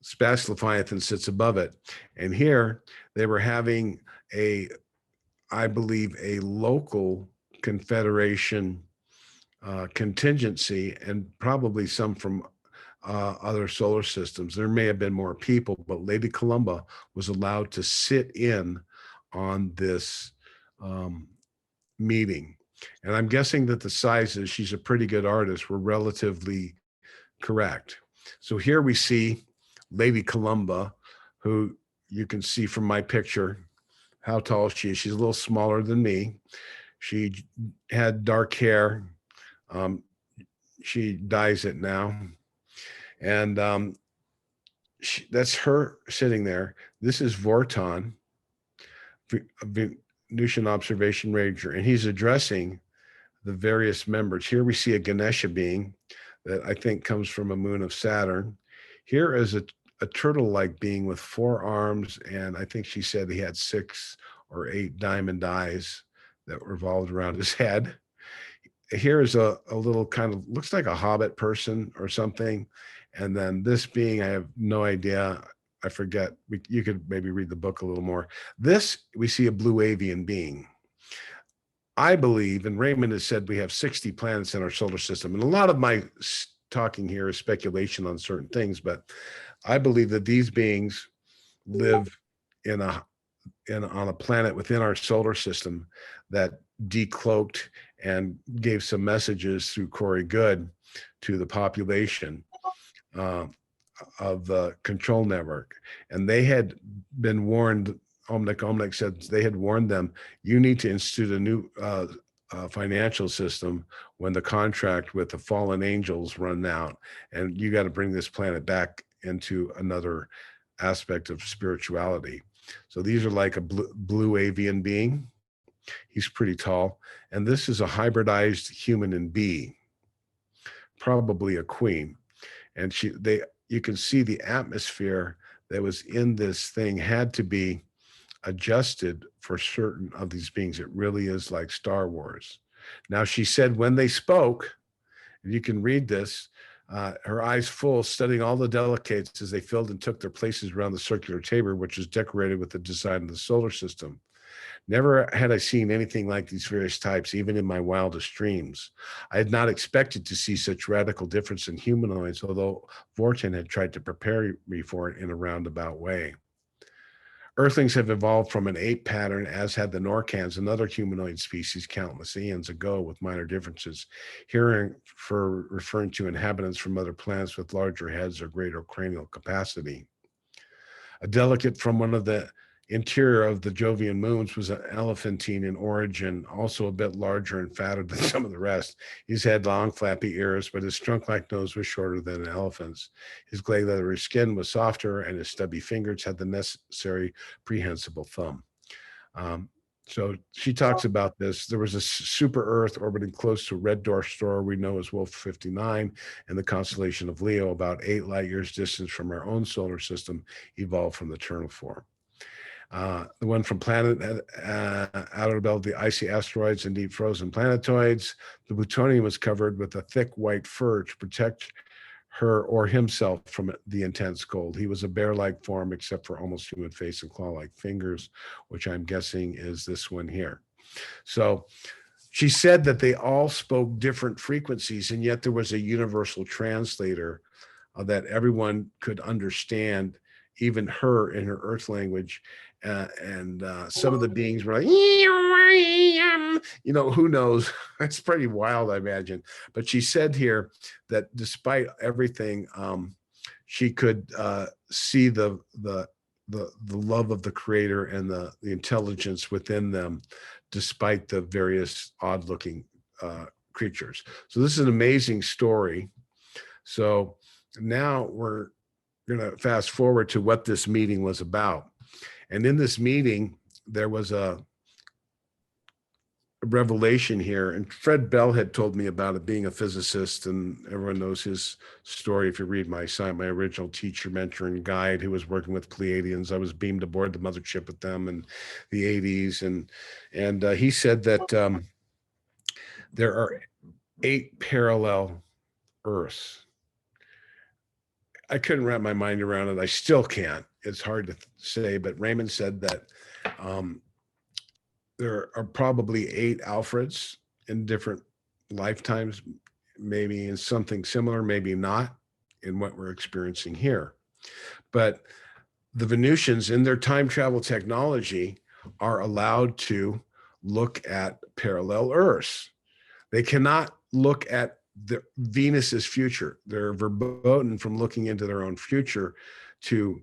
Space Leviathan sits above it. And here they were having I believe, a local Confederation contingency, and probably some from other solar systems. There may have been more people, but Lady Columba was allowed to sit in on this meeting. And I'm guessing that the sizes, she's a pretty good artist, were relatively correct. So here we see Lady Columba, who you can see from my picture how tall she is. She's a little smaller than me. She had dark hair. She dyes it now. And that's her sitting there. This is Vorton, Venusian observation ranger, and he's addressing the various members. Here we see a Ganesha being that I think comes from a moon of Saturn. Here is a turtle-like being with 4 arms, and I think she said he had 6 or 8 diamond eyes that revolved around his head. Here is a little kind of, looks like a hobbit person or something. And then this being, I have no idea. I forget. You could maybe read the book a little more. This, we see a blue avian being. I believe, and Raymond has said we have 60 planets in our solar system. And a lot of my talking here is speculation on certain things, but I believe that these beings live on a planet within our solar system that decloaked and gave some messages through Corey Good to the population of the control network. And they had been warned, Omnic said they had warned them, you need to institute a new financial system when the contract with the fallen angels run out, and you got to bring this planet back into another aspect of spirituality. So these are like a blue avian being. He's pretty tall. And this is a hybridized human and bee, probably a queen. And you can see the atmosphere that was in this thing had to be adjusted for certain of these beings. It really is like Star Wars. Now, she said when they spoke, you can read this, her eyes full, studying all the delegates as they filled and took their places around the circular table, which was decorated with the design of the solar system. Never had I seen anything like these various types, even in my wildest dreams. I had not expected to see such radical difference in humanoids, although Vorton had tried to prepare me for it in a roundabout way. Earthlings have evolved from an ape pattern, as had the Norcans, another humanoid species countless eons ago, with minor differences. Here, for referring to inhabitants from other planets with larger heads or greater cranial capacity. A delegate from one of the interior of the Jovian moons was an elephantine in origin, also a bit larger and fatter than some of the rest. He's had long, flappy ears, but his trunk-like nose was shorter than an elephant's. His gray leathery skin was softer, and his stubby fingers had the necessary prehensible thumb. So she talks about this. There was a super Earth orbiting close to a red dwarf star we know as Wolf 59 and the constellation of Leo, about 8 light years distance from our own solar system, evolved from the terminal form. The one from planet outer belt, the icy asteroids and deep frozen planetoids. The plutonium was covered with a thick white fur to protect her or himself from the intense cold. He was a bear-like form except for almost human face and claw-like fingers, which I'm guessing is this one here. So she said that they all spoke different frequencies, and yet there was a universal translator that everyone could understand, even her in her earth language. And some of the beings were like, who knows? It's pretty wild, I imagine. But she said here that despite everything, she could see the love of the creator and the intelligence within them, despite the various odd looking creatures. So this is an amazing story. So now we're going to fast forward to what this meeting was about. And in this meeting, there was a revelation here. And Fred Bell had told me about it, being a physicist, and everyone knows his story. If you read my original teacher, mentor, and guide, who was working with Pleiadians, I was beamed aboard the mothership with them in the 80s. And he said that there are 8 parallel Earths. I couldn't wrap my mind around it. I still can't. It's hard to say, but Raymond said that there are probably 8 Alfreds in different lifetimes, maybe in something similar, maybe not in what we're experiencing here. But the Venusians, in their time travel technology, are allowed to look at parallel Earths. They cannot look at Venus's future. They're verboten from looking into their own future to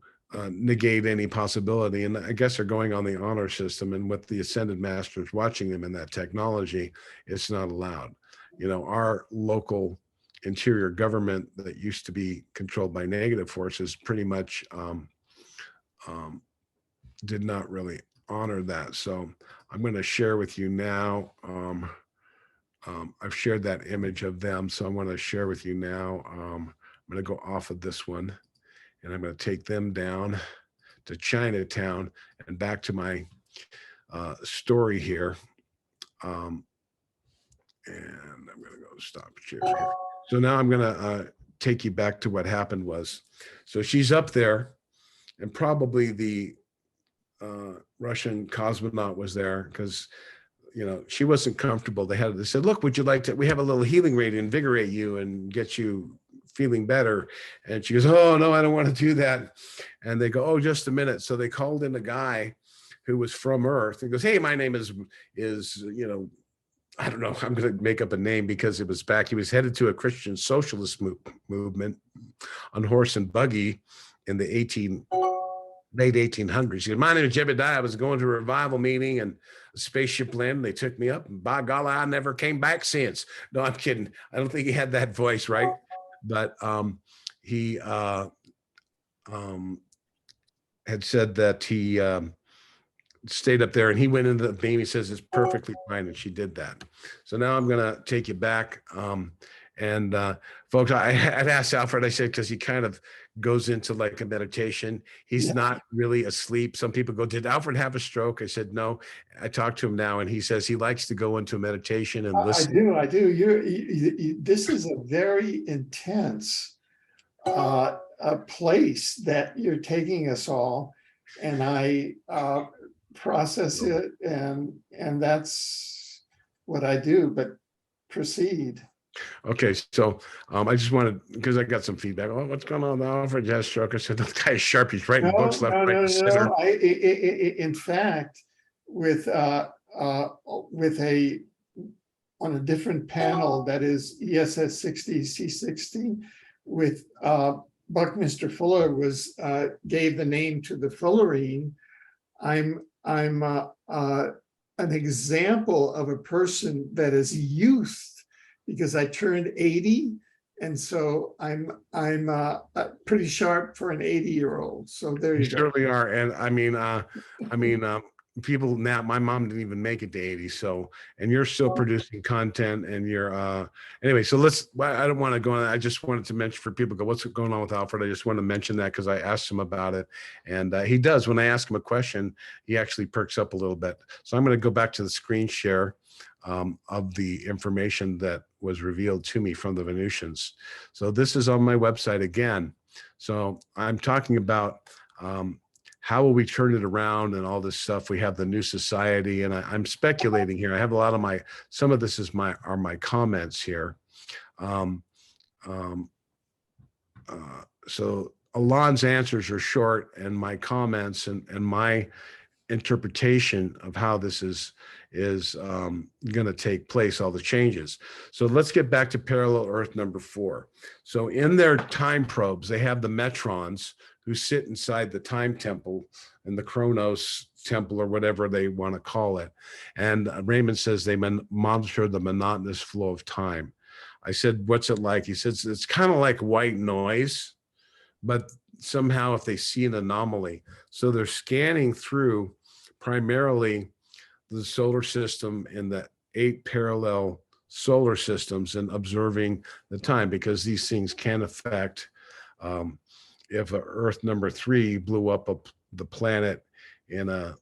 negate any possibility. And I guess they're going on the honor system, and with the ascended masters watching them in that technology, it's not allowed. Our local interior government that used to be controlled by negative forces pretty much did not really honor that. So I'm going to share with you now. I've shared that image of them, so I want to share with you now. I'm going to go off of this one, and I'm going to take them down to Chinatown and back to my story here. And I'm going to go stop share here. So now I'm going to take you back to what happened was. So she's up there, and probably the Russian cosmonaut was there because she wasn't comfortable. They said, look, would you like to, we have a little healing ray to invigorate you and get you feeling better. And she goes, oh, no, I don't want to do that. And they go, oh, just a minute. So they called in a guy who was from Earth and goes, hey, my name is, I don't know, I'm going to make up a name because it was back. He was headed to a Christian socialist movement on horse and buggy in the late 1800s. He goes, my name is Jebediah. I was going to a revival meeting and a spaceship landed. They took me up, and by golly, I never came back since. No, I'm kidding. I don't think he had that voice, right? But he had said that he stayed up there, and he went into the beam. He says it's perfectly fine, and she did that. So now I'm going to take you back. And folks, I had asked Alfred, I said, because he kind of goes into like a meditation. He's not really asleep. Some people go, did Alfred have a stroke? I said, no. I talked to him now, and he says he likes to go into meditation and listen. I do. This is a very intense a place that you're taking us all, and I process it, and that's what I do. But proceed. Okay, so I just wanted, because I got some feedback. Oh, what's going on? Alfred has stroke. I said, that guy is sharp. He's writing books left, right, and center. In fact, with a on a different panel that is ESS 60 C60 with Buckminster Fuller gave the name to the fullerene. I'm an example of a person that is youth, because I turned 80, and so I'm pretty sharp for an 80-year-old. So there you go. Certainly are, and I mean, people now, my mom didn't even make it to 80. So, and you're still producing content and anyway, so I don't want to go on. I just wanted to mention for people, what's going on with Alfred? I just want to mention that because I asked him about it. And he does, when I ask him a question, he actually perks up a little bit. So I'm going to go back to the screen share of the information that was revealed to me from the Venusians. So this is on my website again. So I'm talking about how will we turn it around and all this stuff. We have the new society, and I'm speculating here. I have a lot of some of this are my comments here. So Alon's answers are short, and my comments and my interpretation of how this is going to take place, all the changes. So let's get back to parallel Earth number 4. So in their time probes, they have the Metrons who sit inside the time temple and the Chronos temple, or whatever they want to call it. And Raymond says they monitor the monotonous flow of time. I said, what's it like? He says, it's kind of like white noise, but somehow if they see an anomaly. So they're scanning through primarily the solar system and the 8 parallel solar systems and observing the time, because these things can affect if Earth number 3 blew up the planet in a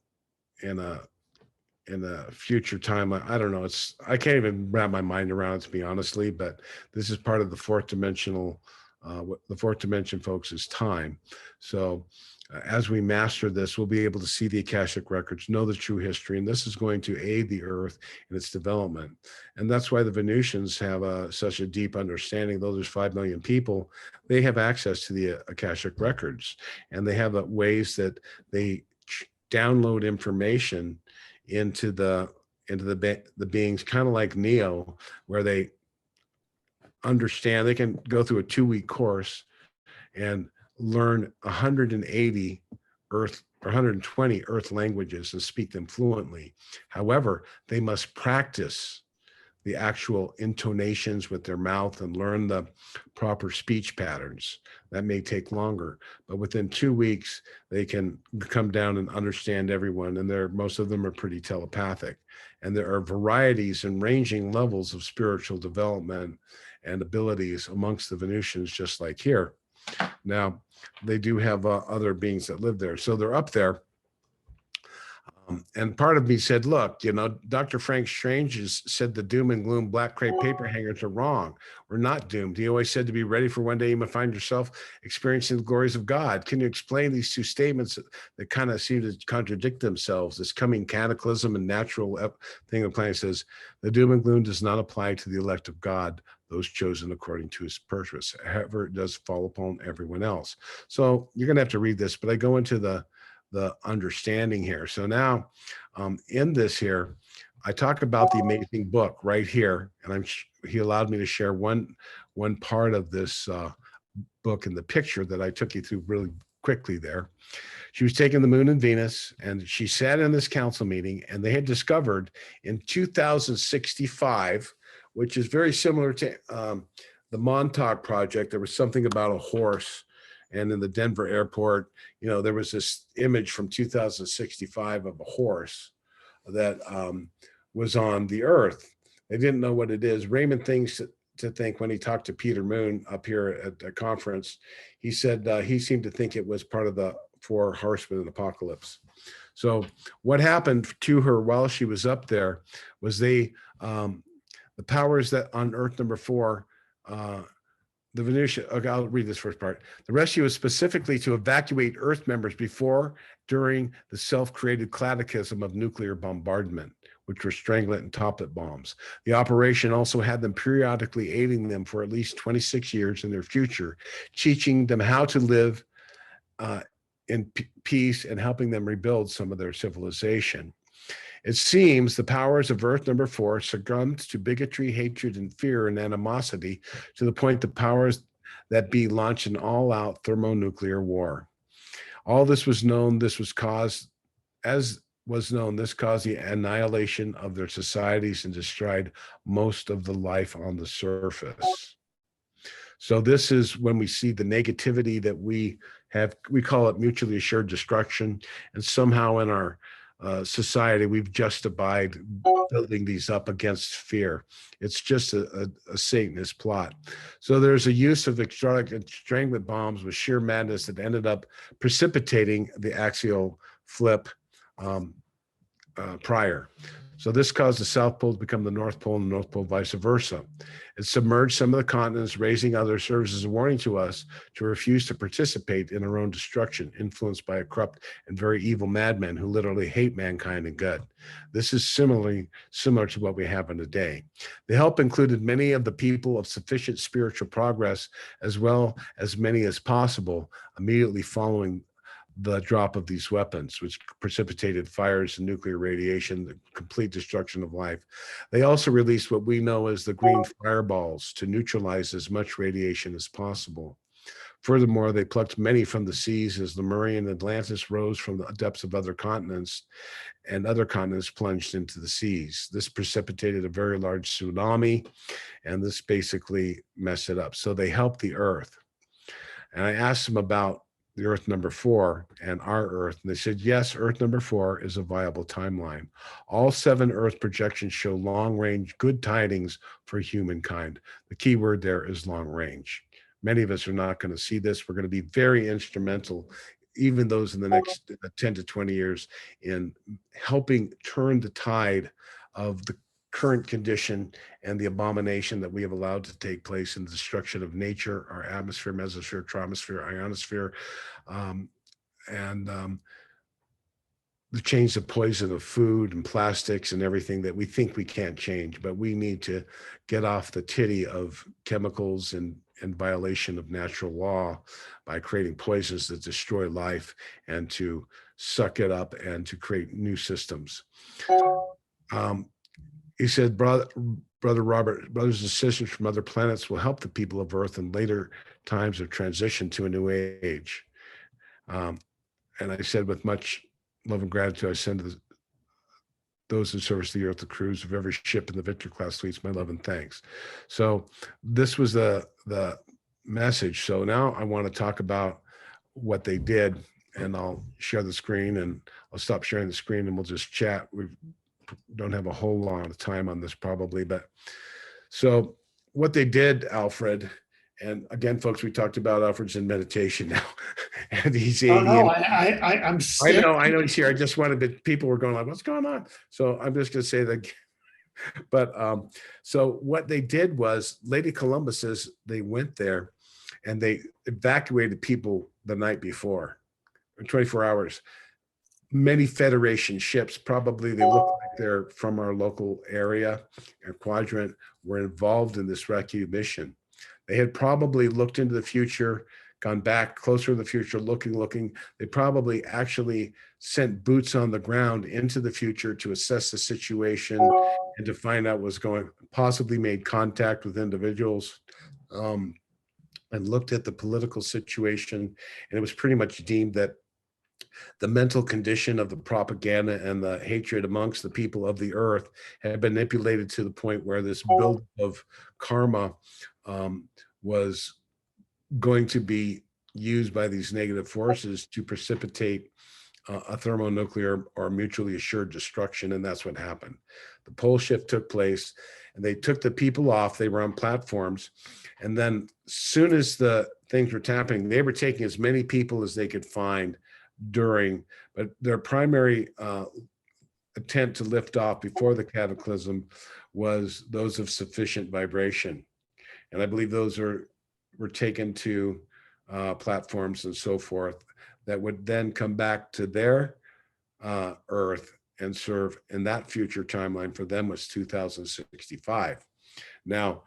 future time. I don't know. I can't even wrap my mind around it, to be honestly, but this is part of the fourth dimensional, what the fourth dimension, folks, is time. So as we master this, we'll be able to see the Akashic records, know the true history, and this is going to aid the Earth in its development. And that's why the Venusians have such a deep understanding. Though there's 5 million people, they have access to the Akashic records, and they have ways that they download information into the beings, kind of like Neo, where they understand. They can go through a 2-week course and learn 180 Earth or 120 Earth languages and speak them fluently. However, they must practice the actual intonations with their mouth and learn the proper speech patterns. That may take longer, but within 2 weeks, they can come down and understand everyone. And most of them are pretty telepathic. And there are varieties and ranging levels of spiritual development and abilities amongst the Venusians, just like here. Now, they do have other beings that live there. So they're up there. And part of me said, look, Dr. Frank Strange has said the doom and gloom black crepe paper hangers are wrong. We're not doomed. He always said to be ready for one day you might find yourself experiencing the glories of God. Can you explain these two statements that kind of seem to contradict themselves? This coming cataclysm and natural thing the planet says, the doom and gloom does not apply to the elect of God, those chosen according to his purpose. However, it does fall upon everyone else. So you're going to have to read this, but I go into the understanding here. So now in this here, I talk about the amazing book right here, and he allowed me to share one part of this book in the picture that I took you through really quickly there. She was taking the moon and Venus, and she sat in this council meeting, and they had discovered in 2065, which is very similar to the Montauk Project. There was something about a horse. And in the Denver airport, there was this image from 2065 of a horse that was on the Earth. They didn't know what it is. Raymond thinks to think when he talked to Peter Moon up here at the conference, he said he seemed to think it was part of the 4 horsemen of the apocalypse. So what happened to her while she was up there was the powers that on Earth number 4, the Venusian, okay, I'll read this first part. The rescue was specifically to evacuate Earth members before, during the self-created cataclysm of nuclear bombardment, which were stranglet and toplet bombs. The operation also had them periodically aiding them for at least 26 years in their future, teaching them how to live in peace and helping them rebuild some of their civilization. It seems the powers of Earth number 4 succumbed to bigotry, hatred, and fear and animosity to the point the powers that be launched an all-out thermonuclear war. All this was known. This caused the annihilation of their societies and destroyed most of the life on the surface. So this is when we see the negativity that we have. We call it mutually assured destruction, and somehow in our society, we've justified building these up against fear. It's just a Satanist plot. So there's a use of extravagant stranglement bombs with sheer madness that ended up precipitating the axial flip prior. So this caused the South Pole to become the North Pole and the North Pole vice versa. It submerged some of the continents, raising others, serves as a warning to us to refuse to participate in our own destruction, influenced by a corrupt and very evil madmen who literally hate mankind and good. This is similar to what we have in today. The help included many of the people of sufficient spiritual progress, as well as many as possible, immediately following the drop of these weapons, which precipitated fires and nuclear radiation, the complete destruction of life. They also released what we know as the green fireballs to neutralize as much radiation as possible. Furthermore, they plucked many from the seas as Lemurian and Atlantis rose from the depths of other continents, and other continents plunged into the seas. This precipitated a very large tsunami, and this basically messed it up. So they helped the Earth. And I asked them about the Earth number 4 and our Earth. And they said, yes, Earth number 4 is a viable timeline. All 7 Earth projections show long range, good tidings for humankind. The key word there is long range. Many of us are not going to see this. We're going to be very instrumental, even those in the next 10 to 20 years, in helping turn the tide of the current condition and the abomination that we have allowed to take place in the destruction of nature, our atmosphere, mesosphere, troposphere, ionosphere, and the change of poison of food and plastics and everything that we think we can't change, but we need to get off the titty of chemicals and violation of natural law by creating poisons that destroy life, and to suck it up and to create new systems. He said, Brother Robert, brothers and sisters from other planets will help the people of Earth in later times of transition to a new age. And I said, with much love and gratitude, I send those who service the Earth, the crews of every ship in the Victor class fleets, my love and thanks. So this was the message. So now I want to talk about what they did, and I'll share the screen, and I'll stop sharing the screen and we'll just chat. We don't have a whole lot of time on this probably, but so what they did, Alfred, and again, folks, we talked about Alfred's in meditation now, and he's 80. Oh, no, I'm sick. I know he's here. I just wanted to, people were going like, what's going on? So I'm just going to say that, but so what they did was, Lady Columba says they went there and they evacuated people the night before, 24 hours. Many Federation ships, probably they look like they're from our local area and quadrant, were involved in this rescue mission. They had probably looked into the future, gone back closer to the future, looking. They probably actually sent boots on the ground into the future to assess the situation and to find out what's going, possibly made contact with individuals, and looked at the political situation. And it was pretty much deemed that the mental condition of the propaganda and the hatred amongst the people of the earth had been manipulated to the point where this build of karma was going to be used by these negative forces to precipitate a thermonuclear or mutually assured destruction. And that's what happened. The pole shift took place and they took the people off. They were on platforms. And then soon as the things were happening, they were taking as many people as they could find but their primary attempt to lift off before the cataclysm was those of sufficient vibration. And I believe those were taken to platforms and so forth that would then come back to their Earth and serve in that future timeline. For them was 2065. Now,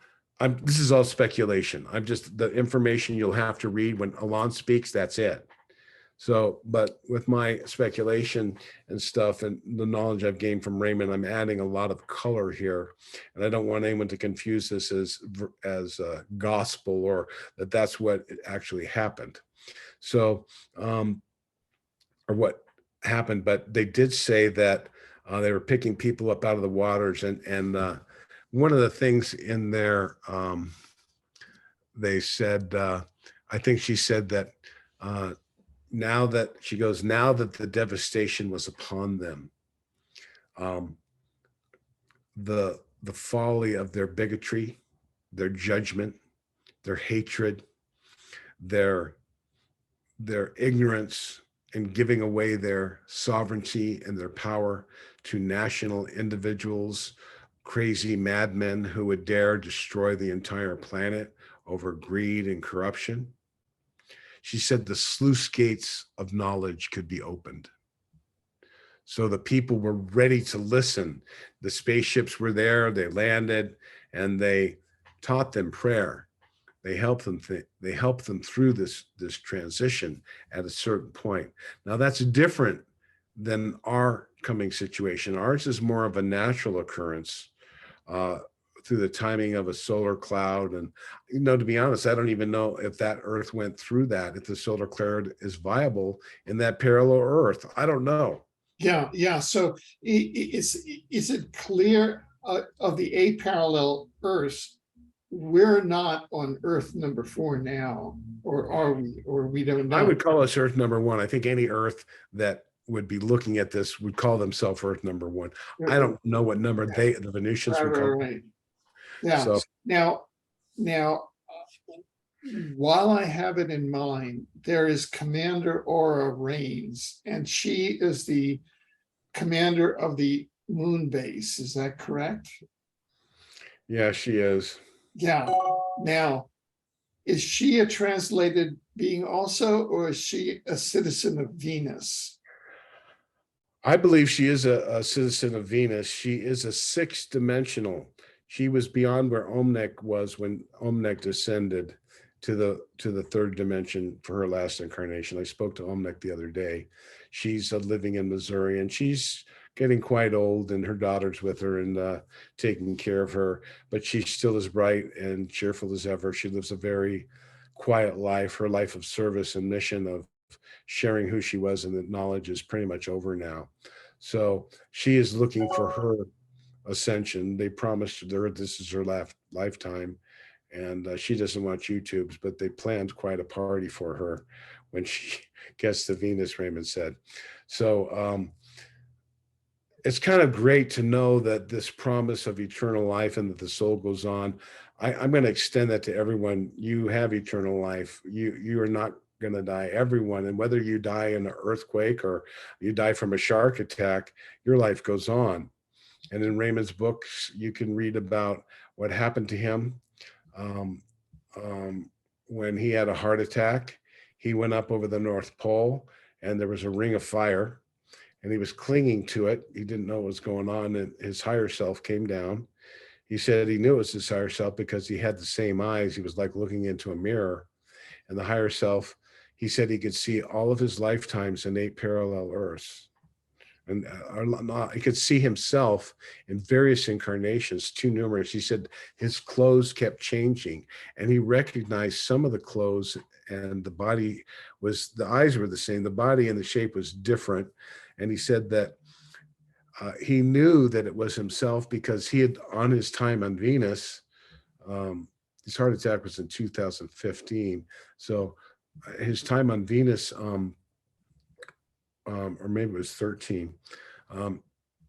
this is all speculation. I'm just, the information you'll have to read when Alon speaks, that's it. So, but with my speculation and stuff and the knowledge I've gained from Raymond, I'm adding a lot of color here. And I don't want anyone to confuse this as gospel, or that that's what actually happened. So, or what happened, but they did say that they were picking people up out of the waters. And one of the things in there, they said, I think she said that, now that the devastation was upon them, um, the folly of their bigotry, their judgment, their hatred, their ignorance, and giving away their sovereignty and their power to national individuals, crazy madmen who would dare destroy the entire planet over greed and corruption. She said the sluice gates of knowledge could be opened. So the people were ready to listen. The spaceships were there, they landed, and they taught them prayer. They helped them through this transition at a certain point. Now that's different than our coming situation. Ours is more of a natural occurrence through the timing of a solar cloud. And, to be honest, I don't even know if that Earth went through that, if the solar cloud is viable in that parallel Earth. I don't know. Yeah. So is it clear of the aparallel Earths, we're not on Earth number 4 now, or are we? Or we don't know. I would call us Earth number 1. I think any Earth that would be looking at this would call themselves Earth number 1. I don't know what number the Venusians would call. Right. Yeah. So Now, while I have it in mind, there is Commander Aura Reigns, and she is the commander of the moon base. Is that correct? yeah, she is. Yeah. Now, is she a translated being also, or is she a citizen of Venus? I believe she is a citizen of Venus. She is a 6th dimensional. She was beyond where Omnek was when Omnek descended to the 3rd dimension for her last incarnation. I spoke to Omnek the other day. She's living in Missouri, and she's getting quite old, and her daughter's with her and taking care of her, but she's still as bright and cheerful as ever. She lives a very quiet life. Her life of service and mission of sharing who she was and that knowledge is pretty much over now. So she is looking for her ascension. They promised her this is her lifetime, and she doesn't want YouTubes, but they planned quite a party for her when she gets to Venus, Raymond said. So it's kind of great to know that this promise of eternal life and that the soul goes on. I'm going to extend that to everyone. You have eternal life. You are not going to die. Everyone, and whether you die in an earthquake or you die from a shark attack, your life goes on. And in Raymond's books, you can read about what happened to him when he had a heart attack. He went up over the North Pole, and there was a ring of fire, and he was clinging to it. He didn't know what was going on, and his higher self came down. He said he knew it was his higher self because he had the same eyes. He was like looking into a mirror. And the higher self, he said he could see all of his lifetimes in 8 parallel Earths. And he could see himself in various incarnations, too numerous. He said his clothes kept changing, and he recognized some of the clothes, and the eyes were the same, the body and the shape was different. And he said that he knew that it was himself because he had, on his time on Venus, his heart attack was in 2015. So his time on Venus, or maybe it was 13.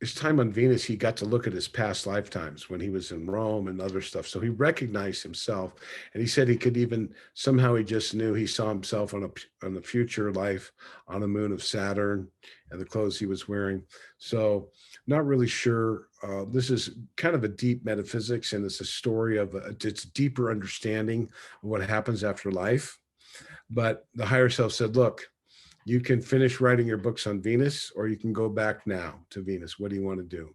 His time on Venus, he got to look at his past lifetimes when he was in Rome and other stuff. So he recognized himself, and he said he could even, somehow he just knew he saw himself on the future life on the moon of Saturn and the clothes he was wearing. So not really sure. This is kind of a deep metaphysics, and it's a story of it's deeper understanding of what happens after life. But the higher self said, look, you can finish writing your books on Venus, or you can go back now to Venus. What do you want to do?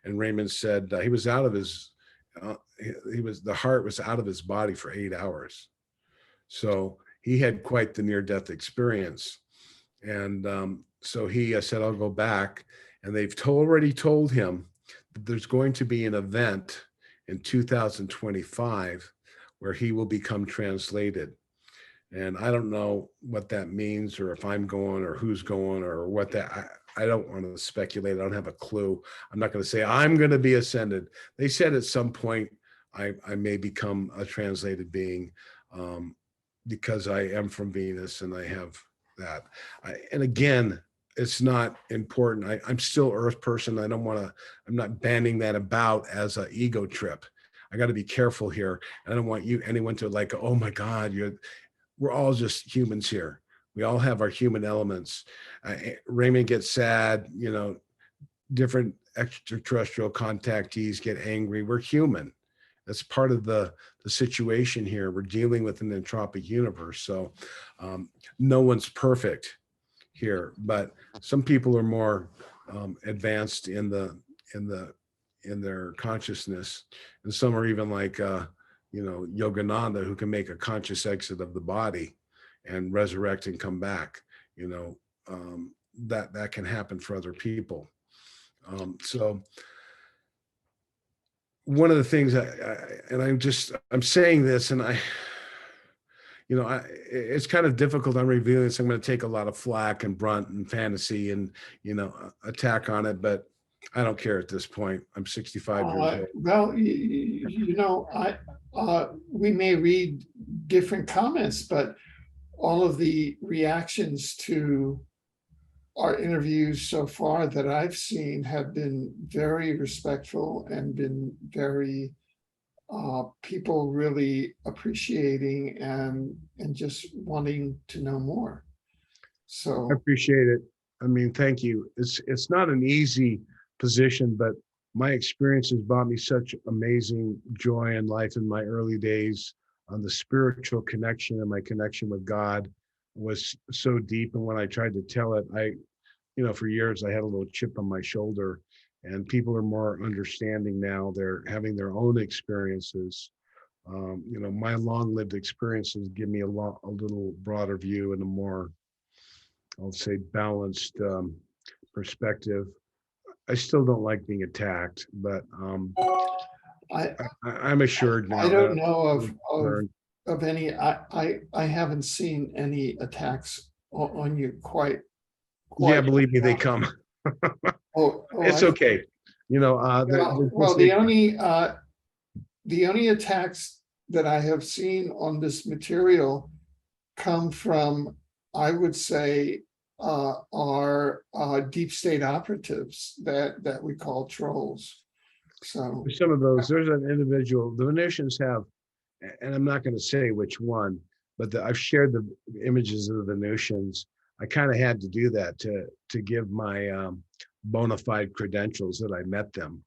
And Raymond said he was out of his, the heart was out of his body for 8 hours. So he had quite the near-death experience. And so he said, I'll go back. And they've already told him that there's going to be an event in 2025 where he will become translated. And I don't know what that means, or if I'm going, or who's going, or what that, I don't want to speculate. I don't have a clue. I'm not going to say I'm going to be ascended. They said at some point I may become a translated being because I am from Venus and I have that. And again, it's not important. I'm still Earth person. I'm not banning that about as an ego trip. I got to be careful here. I don't want anyone to like, oh my God, we're all just humans here. We all have our human elements. Raymond gets sad, different extraterrestrial contactees get angry. We're human. That's part of the situation here. We're dealing with an entropic universe. So no one's perfect here, but some people are more advanced in their consciousness, and some are even like Yogananda, who can make a conscious exit of the body and resurrect and come back. That can happen for other people. So one of the things I'm saying this, and it's kind of difficult. I'm revealing this. I'm going to take a lot of flack and brunt and fantasy and, attack on it, but I don't care at this point. I'm 65 years old. Well, we may read different comments, but all of the reactions to our interviews so far that I've seen have been very respectful and been very people really appreciating and just wanting to know more. So I appreciate it. I mean, thank you. It's not an easy position, but my experience has brought me such amazing joy in life in my early days. On the spiritual connection and my connection with God was so deep. And when I tried to tell it, for years I had a little chip on my shoulder, and people are more understanding now. They're having their own experiences. My long-lived experiences give me a little broader view and a more, I'll say, balanced perspective. I still don't like being attacked, but I'm assured now. I don't know of any. I haven't seen any attacks on you quite. Yeah, believe me, they come. It's okay. The only attacks that I have seen on this material come from, I would say, are deep state operatives that we call trolls. So some of those, there's an individual, the Venusians have, and I'm not going to say which one, but I've shared the images of the Venusians. I kind of had to do that to give my bona fide credentials that I met them.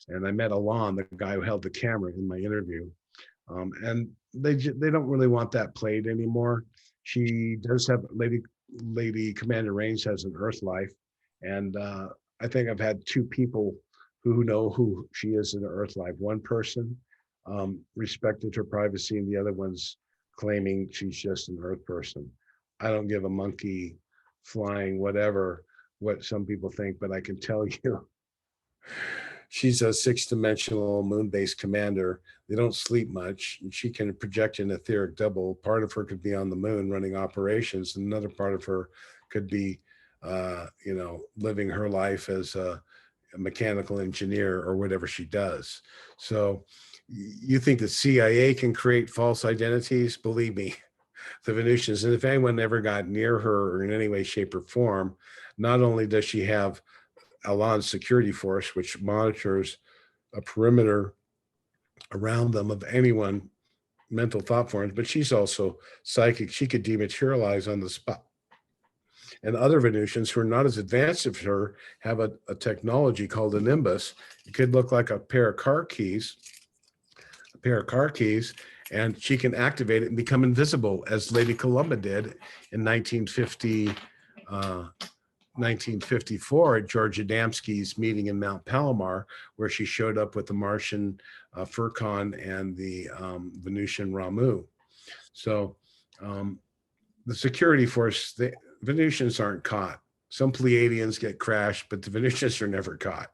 And I met Alon, the guy who held the camera in my interview. And they don't really want that played anymore. She does have Lady Commander Rains has an Earth life. And I think I've had two people who know who she is in the Earth life. One person respected her privacy, and the other one's claiming she's just an Earth person. I don't give a monkey flying whatever what some people think, but I can tell you she's a 6-dimensional moon-based commander. They don't sleep much, and she can project an etheric double. Part of her could be on the moon running operations, and another part of her could be living her life as a mechanical engineer or whatever she does. So you think the CIA can create false identities? Believe me, the Venusians, and if anyone ever got near her or in any way, shape, or form, not only does she have Alon's security force, which monitors a perimeter around them of anyone mental thought forms, but she's also psychic. She could dematerialize on the spot. And other Venusians who are not as advanced as her have a technology called a nimbus. It could look like a pair of car keys, and she can activate it and become invisible, as Lady Columba did in 1954 at George Adamski's meeting in Mount Palomar, where she showed up with the Martian Furcon and the Venusian Ramu. So the security force, the Venusians aren't caught. Some Pleiadians get crashed, but the Venusians are never caught.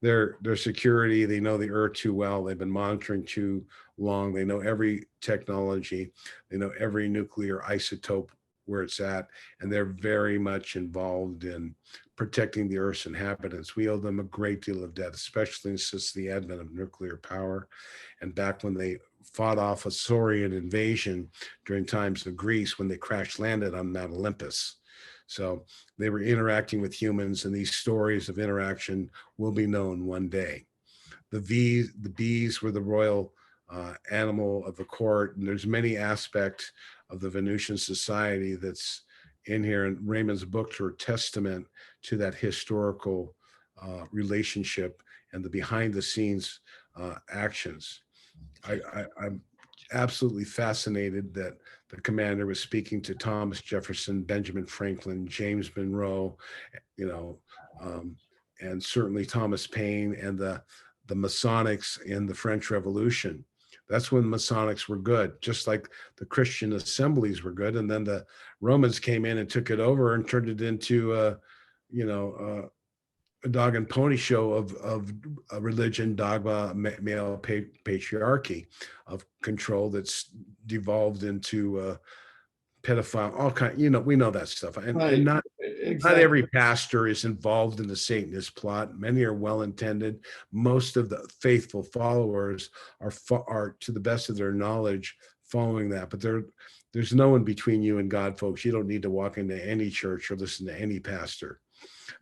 Their security, they know the Earth too well. They've been monitoring too long. They know every technology. They know every nuclear isotope where it's at, and they're very much involved in protecting the Earth's inhabitants. We owe them a great deal of debt, especially since the advent of nuclear power, and back when they fought off a Saurian invasion during times of Greece, when they crash landed on Mount Olympus. So they were interacting with humans, and these stories of interaction will be known one day. The bees were the royal animal of the court, and there's many aspects of the Venusian society that's in here. And Raymond's books are a testament to that historical relationship and the behind the scenes actions. I'm absolutely fascinated that the commander was speaking to Thomas Jefferson, Benjamin Franklin, James Monroe, you know, and certainly Thomas Paine and the Masonics in the French Revolution. That's when Masonics were good, just like the Christian assemblies were good. And then the Romans came in and took it over and turned it into a dog and pony show of religion, dogma, male patriarchy, of control that's devolved into pedophile, all kind. We know that stuff, and Right. not Exactly. every pastor is involved in the Satanist plot. Many are well intended. Most of the faithful followers are, to the best of their knowledge, following that. But there's no one between you and God, folks. You don't need to walk into any church or listen to any pastor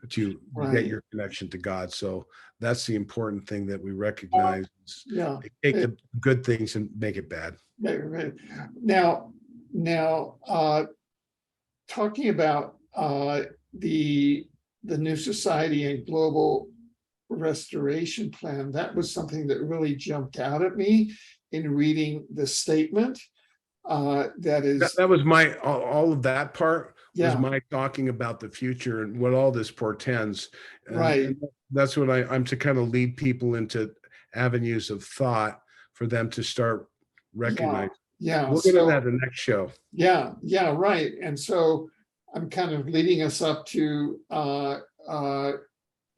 to get your connection to God. So that's the important thing that we recognize. Yeah. They take the good things and make it bad. Right. Now, talking about the New Society and Global Restoration Plan, that was something that really jumped out at me in reading the statement. That was my all of that part was Yeah. my talking about the future and what all this portends. Right. And that's what I'm to kind of lead people into avenues of thought for them to start recognizing. Yeah. We'll get into that in the next show. Yeah, right. And so I'm kind of leading us up to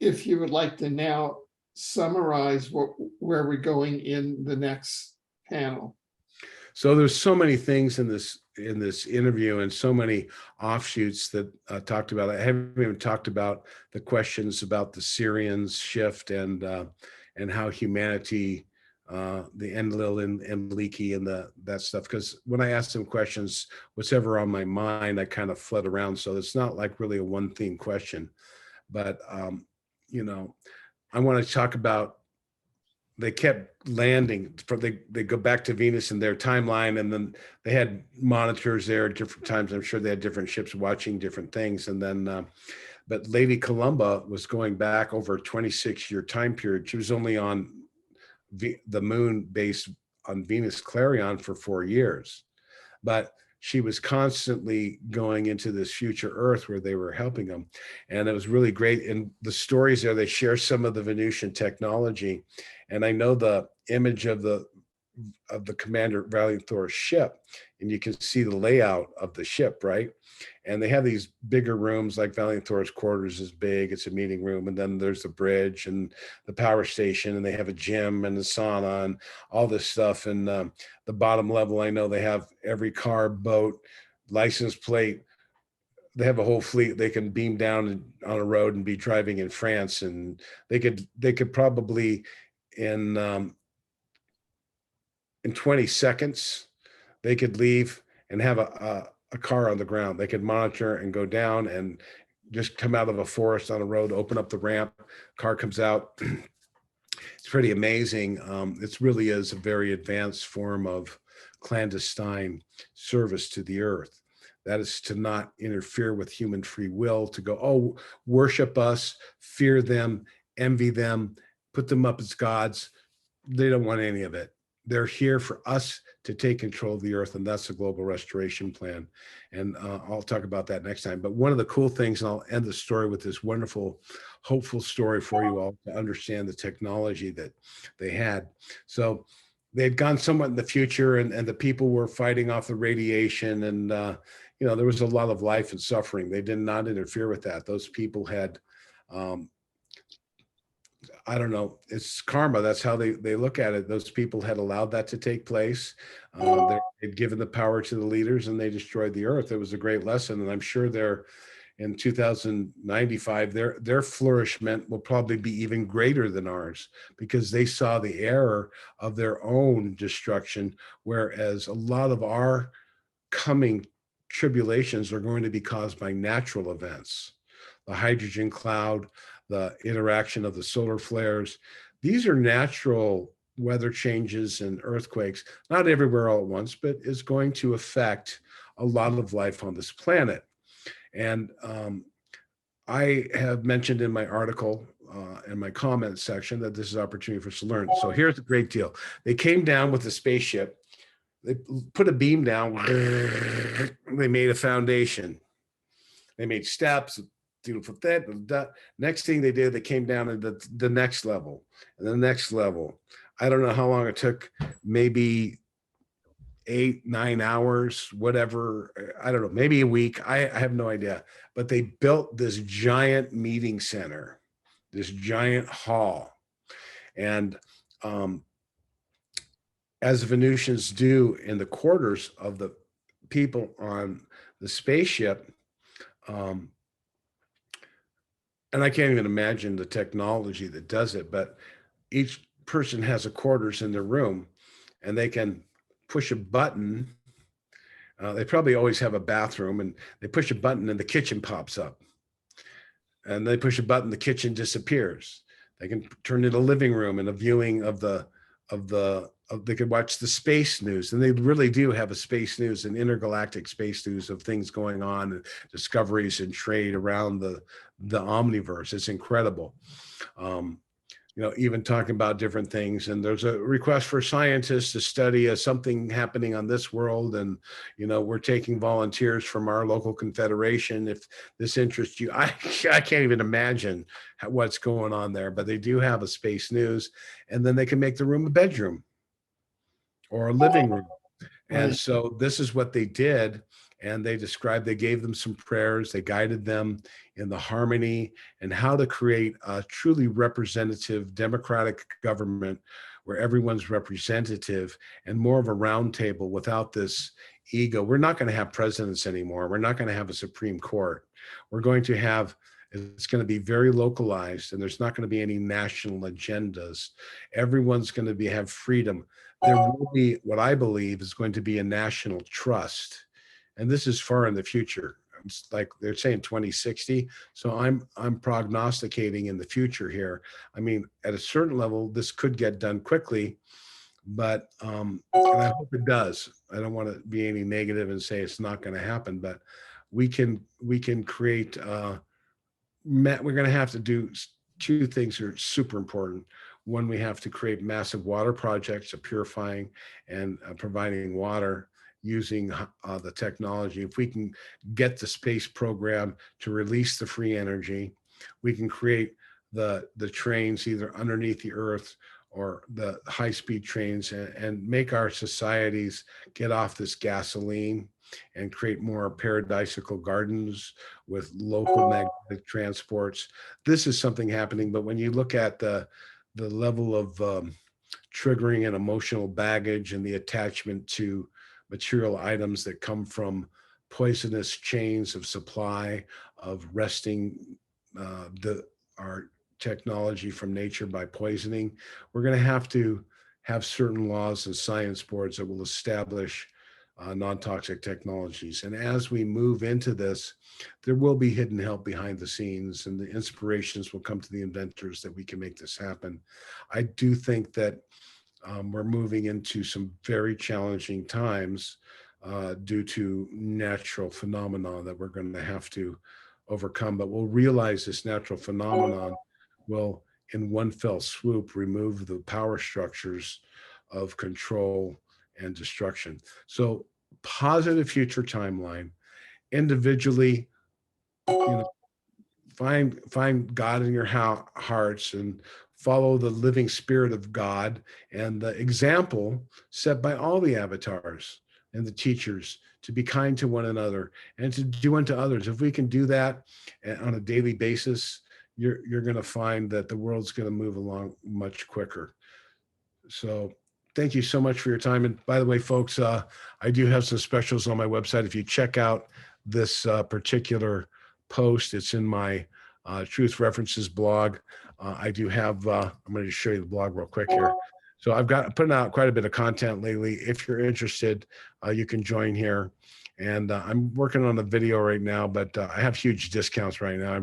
if you would like to now summarize where we're going in the next panel. So there's so many things in this interview and so many offshoots that talked about. I haven't even talked about the questions about the Syrians shift and how humanity, the Enlil and Leaky and that stuff. Because when I ask them questions, whatever on my mind, I kind of flood around. So it's not like really a one theme question, but I want to talk about. They kept landing. They go back to Venus in their timeline, and then they had monitors there at different times. I'm sure they had different ships watching different things. And then, but Lady Columba was going back over a 26-year time period. She was only on the moon based on Venus Clarion for 4 years, but she was constantly going into this future Earth where they were helping them. And it was really great. And the stories there, they share some of the Venusian technology. And I know the image of the Commander Valiant Thor's ship, and you can see the layout of the ship, right? And they have these bigger rooms, like Valiant Thor's quarters is big, it's a meeting room, and then there's the bridge and the power station, and they have a gym and a sauna and all this stuff. And the bottom level, I know they have every car, boat, license plate. They have a whole fleet. They can beam down on a road and be driving in France, and they could probably in 20 seconds, they could leave and have a car on the ground. They could monitor and go down and just come out of a forest on a road, open up the ramp, car comes out. It's pretty amazing. It really is a very advanced form of clandestine service to the earth. That is to not interfere with human free will, to go, oh, worship us, fear them, envy them, put them up as gods. They don't want any of it. They're here for us to take control of the earth, and that's the global restoration plan. And I'll talk about that next time. But one of the cool things, and I'll end the story with this wonderful, hopeful story for you all to understand the technology that they had. So they'd gone somewhat in the future, and the people were fighting off the radiation, and there was a lot of life and suffering. They did not interfere with that. Those people had I don't know, it's karma. That's how they look at it. Those people had allowed that to take place. They'd given the power to the leaders, and they destroyed the earth. It was a great lesson. And I'm sure they're in 2095, their flourishment will probably be even greater than ours, because they saw the error of their own destruction. Whereas a lot of our coming tribulations are going to be caused by natural events. The hydrogen cloud, the interaction of the solar flares. These are natural weather changes and earthquakes, not everywhere all at once, but is going to affect a lot of life on this planet. And I have mentioned in my article in my comments section that this is an opportunity for us to learn. So here's the great deal. They came down with a spaceship. They put a beam down. They made a foundation. They made steps. Next thing they did, they came down to the next level and the next level. I don't know how long it took, maybe 8-9 hours, whatever. I don't know, maybe a week. I have no idea. But they built this giant meeting center, this giant hall. And as the Venusians do in the quarters of the people on the spaceship, and I can't even imagine the technology that does it, but each person has a quarters in their room and they can push a button. They probably always have a bathroom, and they push a button and the kitchen pops up. And they push a button, the kitchen disappears. They can turn it a living room and a viewing they could watch the space news. And they really do have a space news, an intergalactic space news of things going on, and discoveries and trade around the omniverse. It's incredible. Even talking about different things. And there's a request for scientists to study something happening on this world. And, we're taking volunteers from our local Confederation. If this interests you, I can't even imagine what's going on there, but they do have a space news. And then they can make the room a bedroom or a living room. And so this is what they did. And they gave them some prayers. They guided them in the harmony and how to create a truly representative democratic government where everyone's representative and more of a round table without this ego. We're not going to have presidents anymore. We're not going to have a Supreme Court. It's going to be very localized, and there's not going to be any national agendas. Everyone's going to have freedom. There will be, what I believe is going to be a national trust. And this is far in the future. It's like they're saying 2060. So I'm prognosticating in the future here. I mean, at a certain level, this could get done quickly, but and I hope it does. I don't want to be any negative and say it's not going to happen, but we can create. We're going to have to do two things that are super important. One, we have to create massive water projects of purifying and providing water using the technology. If we can get the space program to release the free energy, we can create the trains either underneath the earth or the high-speed trains and make our societies get off this gasoline and create more paradisical gardens with local magnetic transports. This is something happening, but when you look at the level of triggering and emotional baggage and the attachment to material items that come from poisonous chains of supply of wresting our technology from nature by poisoning, we're going to have certain laws and science boards that will establish non-toxic technologies. And as we move into this, there will be hidden help behind the scenes, and the inspirations will come to the inventors that we can make this happen. I do think that we're moving into some very challenging times due to natural phenomena that we're going to have to overcome. But we'll realize this natural phenomenon will, in one fell swoop, remove the power structures of control and destruction. So, positive future timeline. Individually, find God in your hearts and follow the living spirit of God and the example set by all the avatars and the teachers to be kind to one another and to do unto others. If we can do that on a daily basis, you're going to find that the world's going to move along much quicker. So thank you so much for your time. And by the way, folks, I do have some specials on my website. If you check out this particular post, it's in my Truth References blog. I do have, I'm going to show you the blog real quick here. So I've putting out quite a bit of content lately. If you're interested, you can join here. And I'm working on a video right now, but I have huge discounts right now.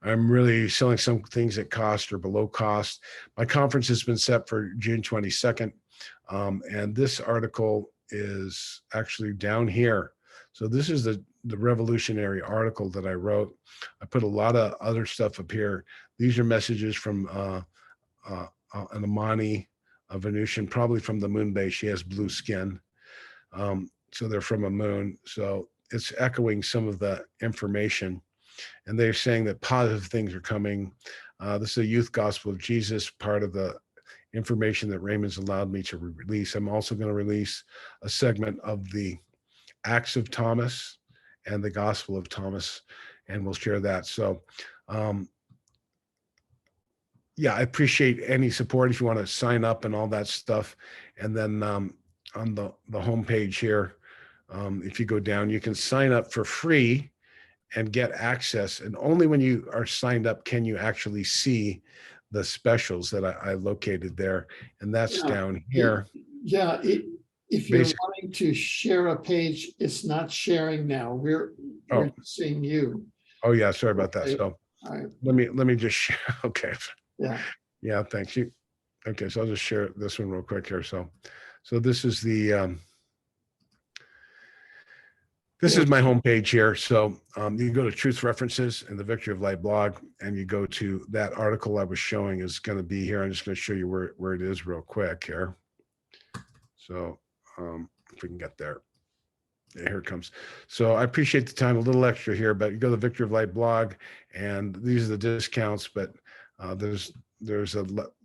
I'm really selling some things at cost or below cost. My conference has been set for June 22nd. And this article is actually down here. So this is the revolutionary article that I wrote. I put a lot of other stuff up here. These are messages from an Amani, a Venusian, probably from the moon base. She has blue skin. So they're from a moon. So it's echoing some of the information. And they're saying that positive things are coming. This is a youth gospel of Jesus, part of the information that Raymond's allowed me to release. I'm also going to release a segment of the Acts of Thomas and the Gospel of Thomas, and we'll share that. So, yeah, I appreciate any support if you want to sign up and all that stuff. And then on the homepage here, if you go down, you can sign up for free and get access. And only when you are signed up can you actually see the specials that I located there. And that's Yeah. down here. Yeah, if you're Basically. wanting to share a page, it's not sharing now. We're seeing you. Oh yeah, sorry about that. Okay. So I, let me just share. Okay. yeah. Yeah, thanks you. Okay, so I'll just share this one real quick here. So this is the this is my homepage here. So you go to Truth References and the Victory of Light blog, and you go to that article I was showing is going to be here. I'm just going to show you where it is real quick here. So if we can get there. Yeah, here it comes. So I appreciate the time, a little extra here, but you go to the Victory of Light blog, and these are the discounts, but there's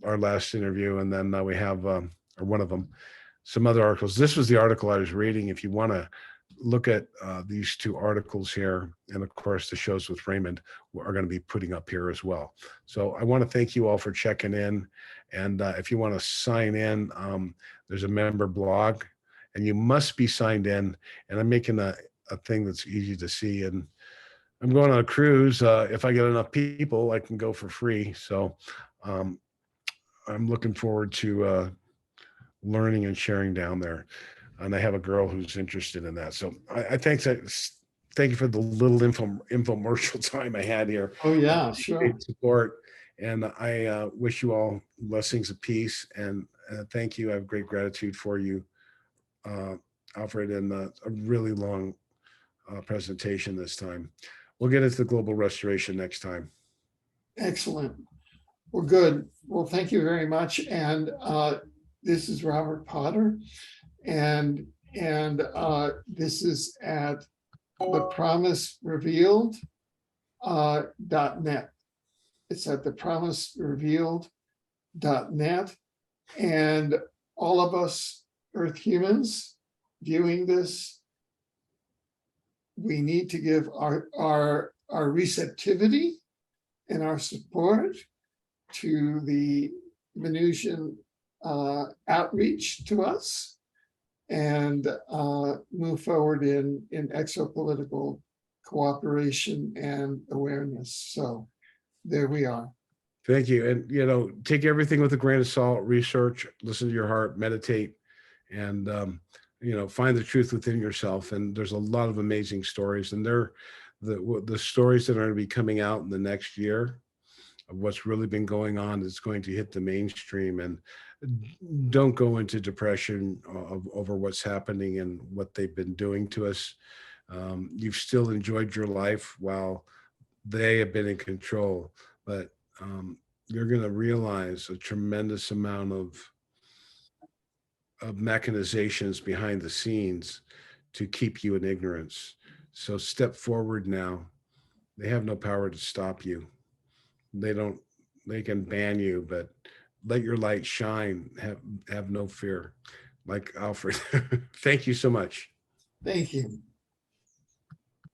our last interview, and then we have, or one of them, some other articles. This was the article I was reading. If you want to look at these two articles here, and of course the shows with Raymond are going to be putting up here as well. So I want to thank you all for checking in, and if you want to sign in, there's a member blog, and you must be signed in, and I'm making a thing that's easy to see, and I'm going on a cruise. If I get enough people, I can go for free. So I'm looking forward to learning and sharing down there. And I have a girl who's interested in that. So I thank you for the little infomercial time I had here. Oh yeah, sure. Support. And I wish you all blessings of peace. And thank you. I have great gratitude for you, Alfred, and a really long presentation this time. We'll get into the global restoration next time. Excellent. Well, good. Well, thank you very much. And this is Robert Potter, and this is at thepromiserevealed.net. It's at thepromiserevealed.net, and all of us Earth humans viewing this, we need to give our receptivity and our support to the Venusian outreach to us, and move forward in exopolitical cooperation and awareness. So there we are. Thank you. And, take everything with a grain of salt, research, listen to your heart, meditate, and, find the truth within yourself. And there's a lot of amazing stories, and they're the stories that are going to be coming out in the next year of what's really been going on is going to hit the mainstream. And don't go into depression over what's happening and what they've been doing to us. You've still enjoyed your life while they have been in control, but you're going to realize a tremendous amount of mechanizations behind the scenes to keep you in ignorance. So step forward now. They have no power to stop you. They can ban you, but let your light shine. Have no fear. Like Alfred. Thank you so much. Thank you.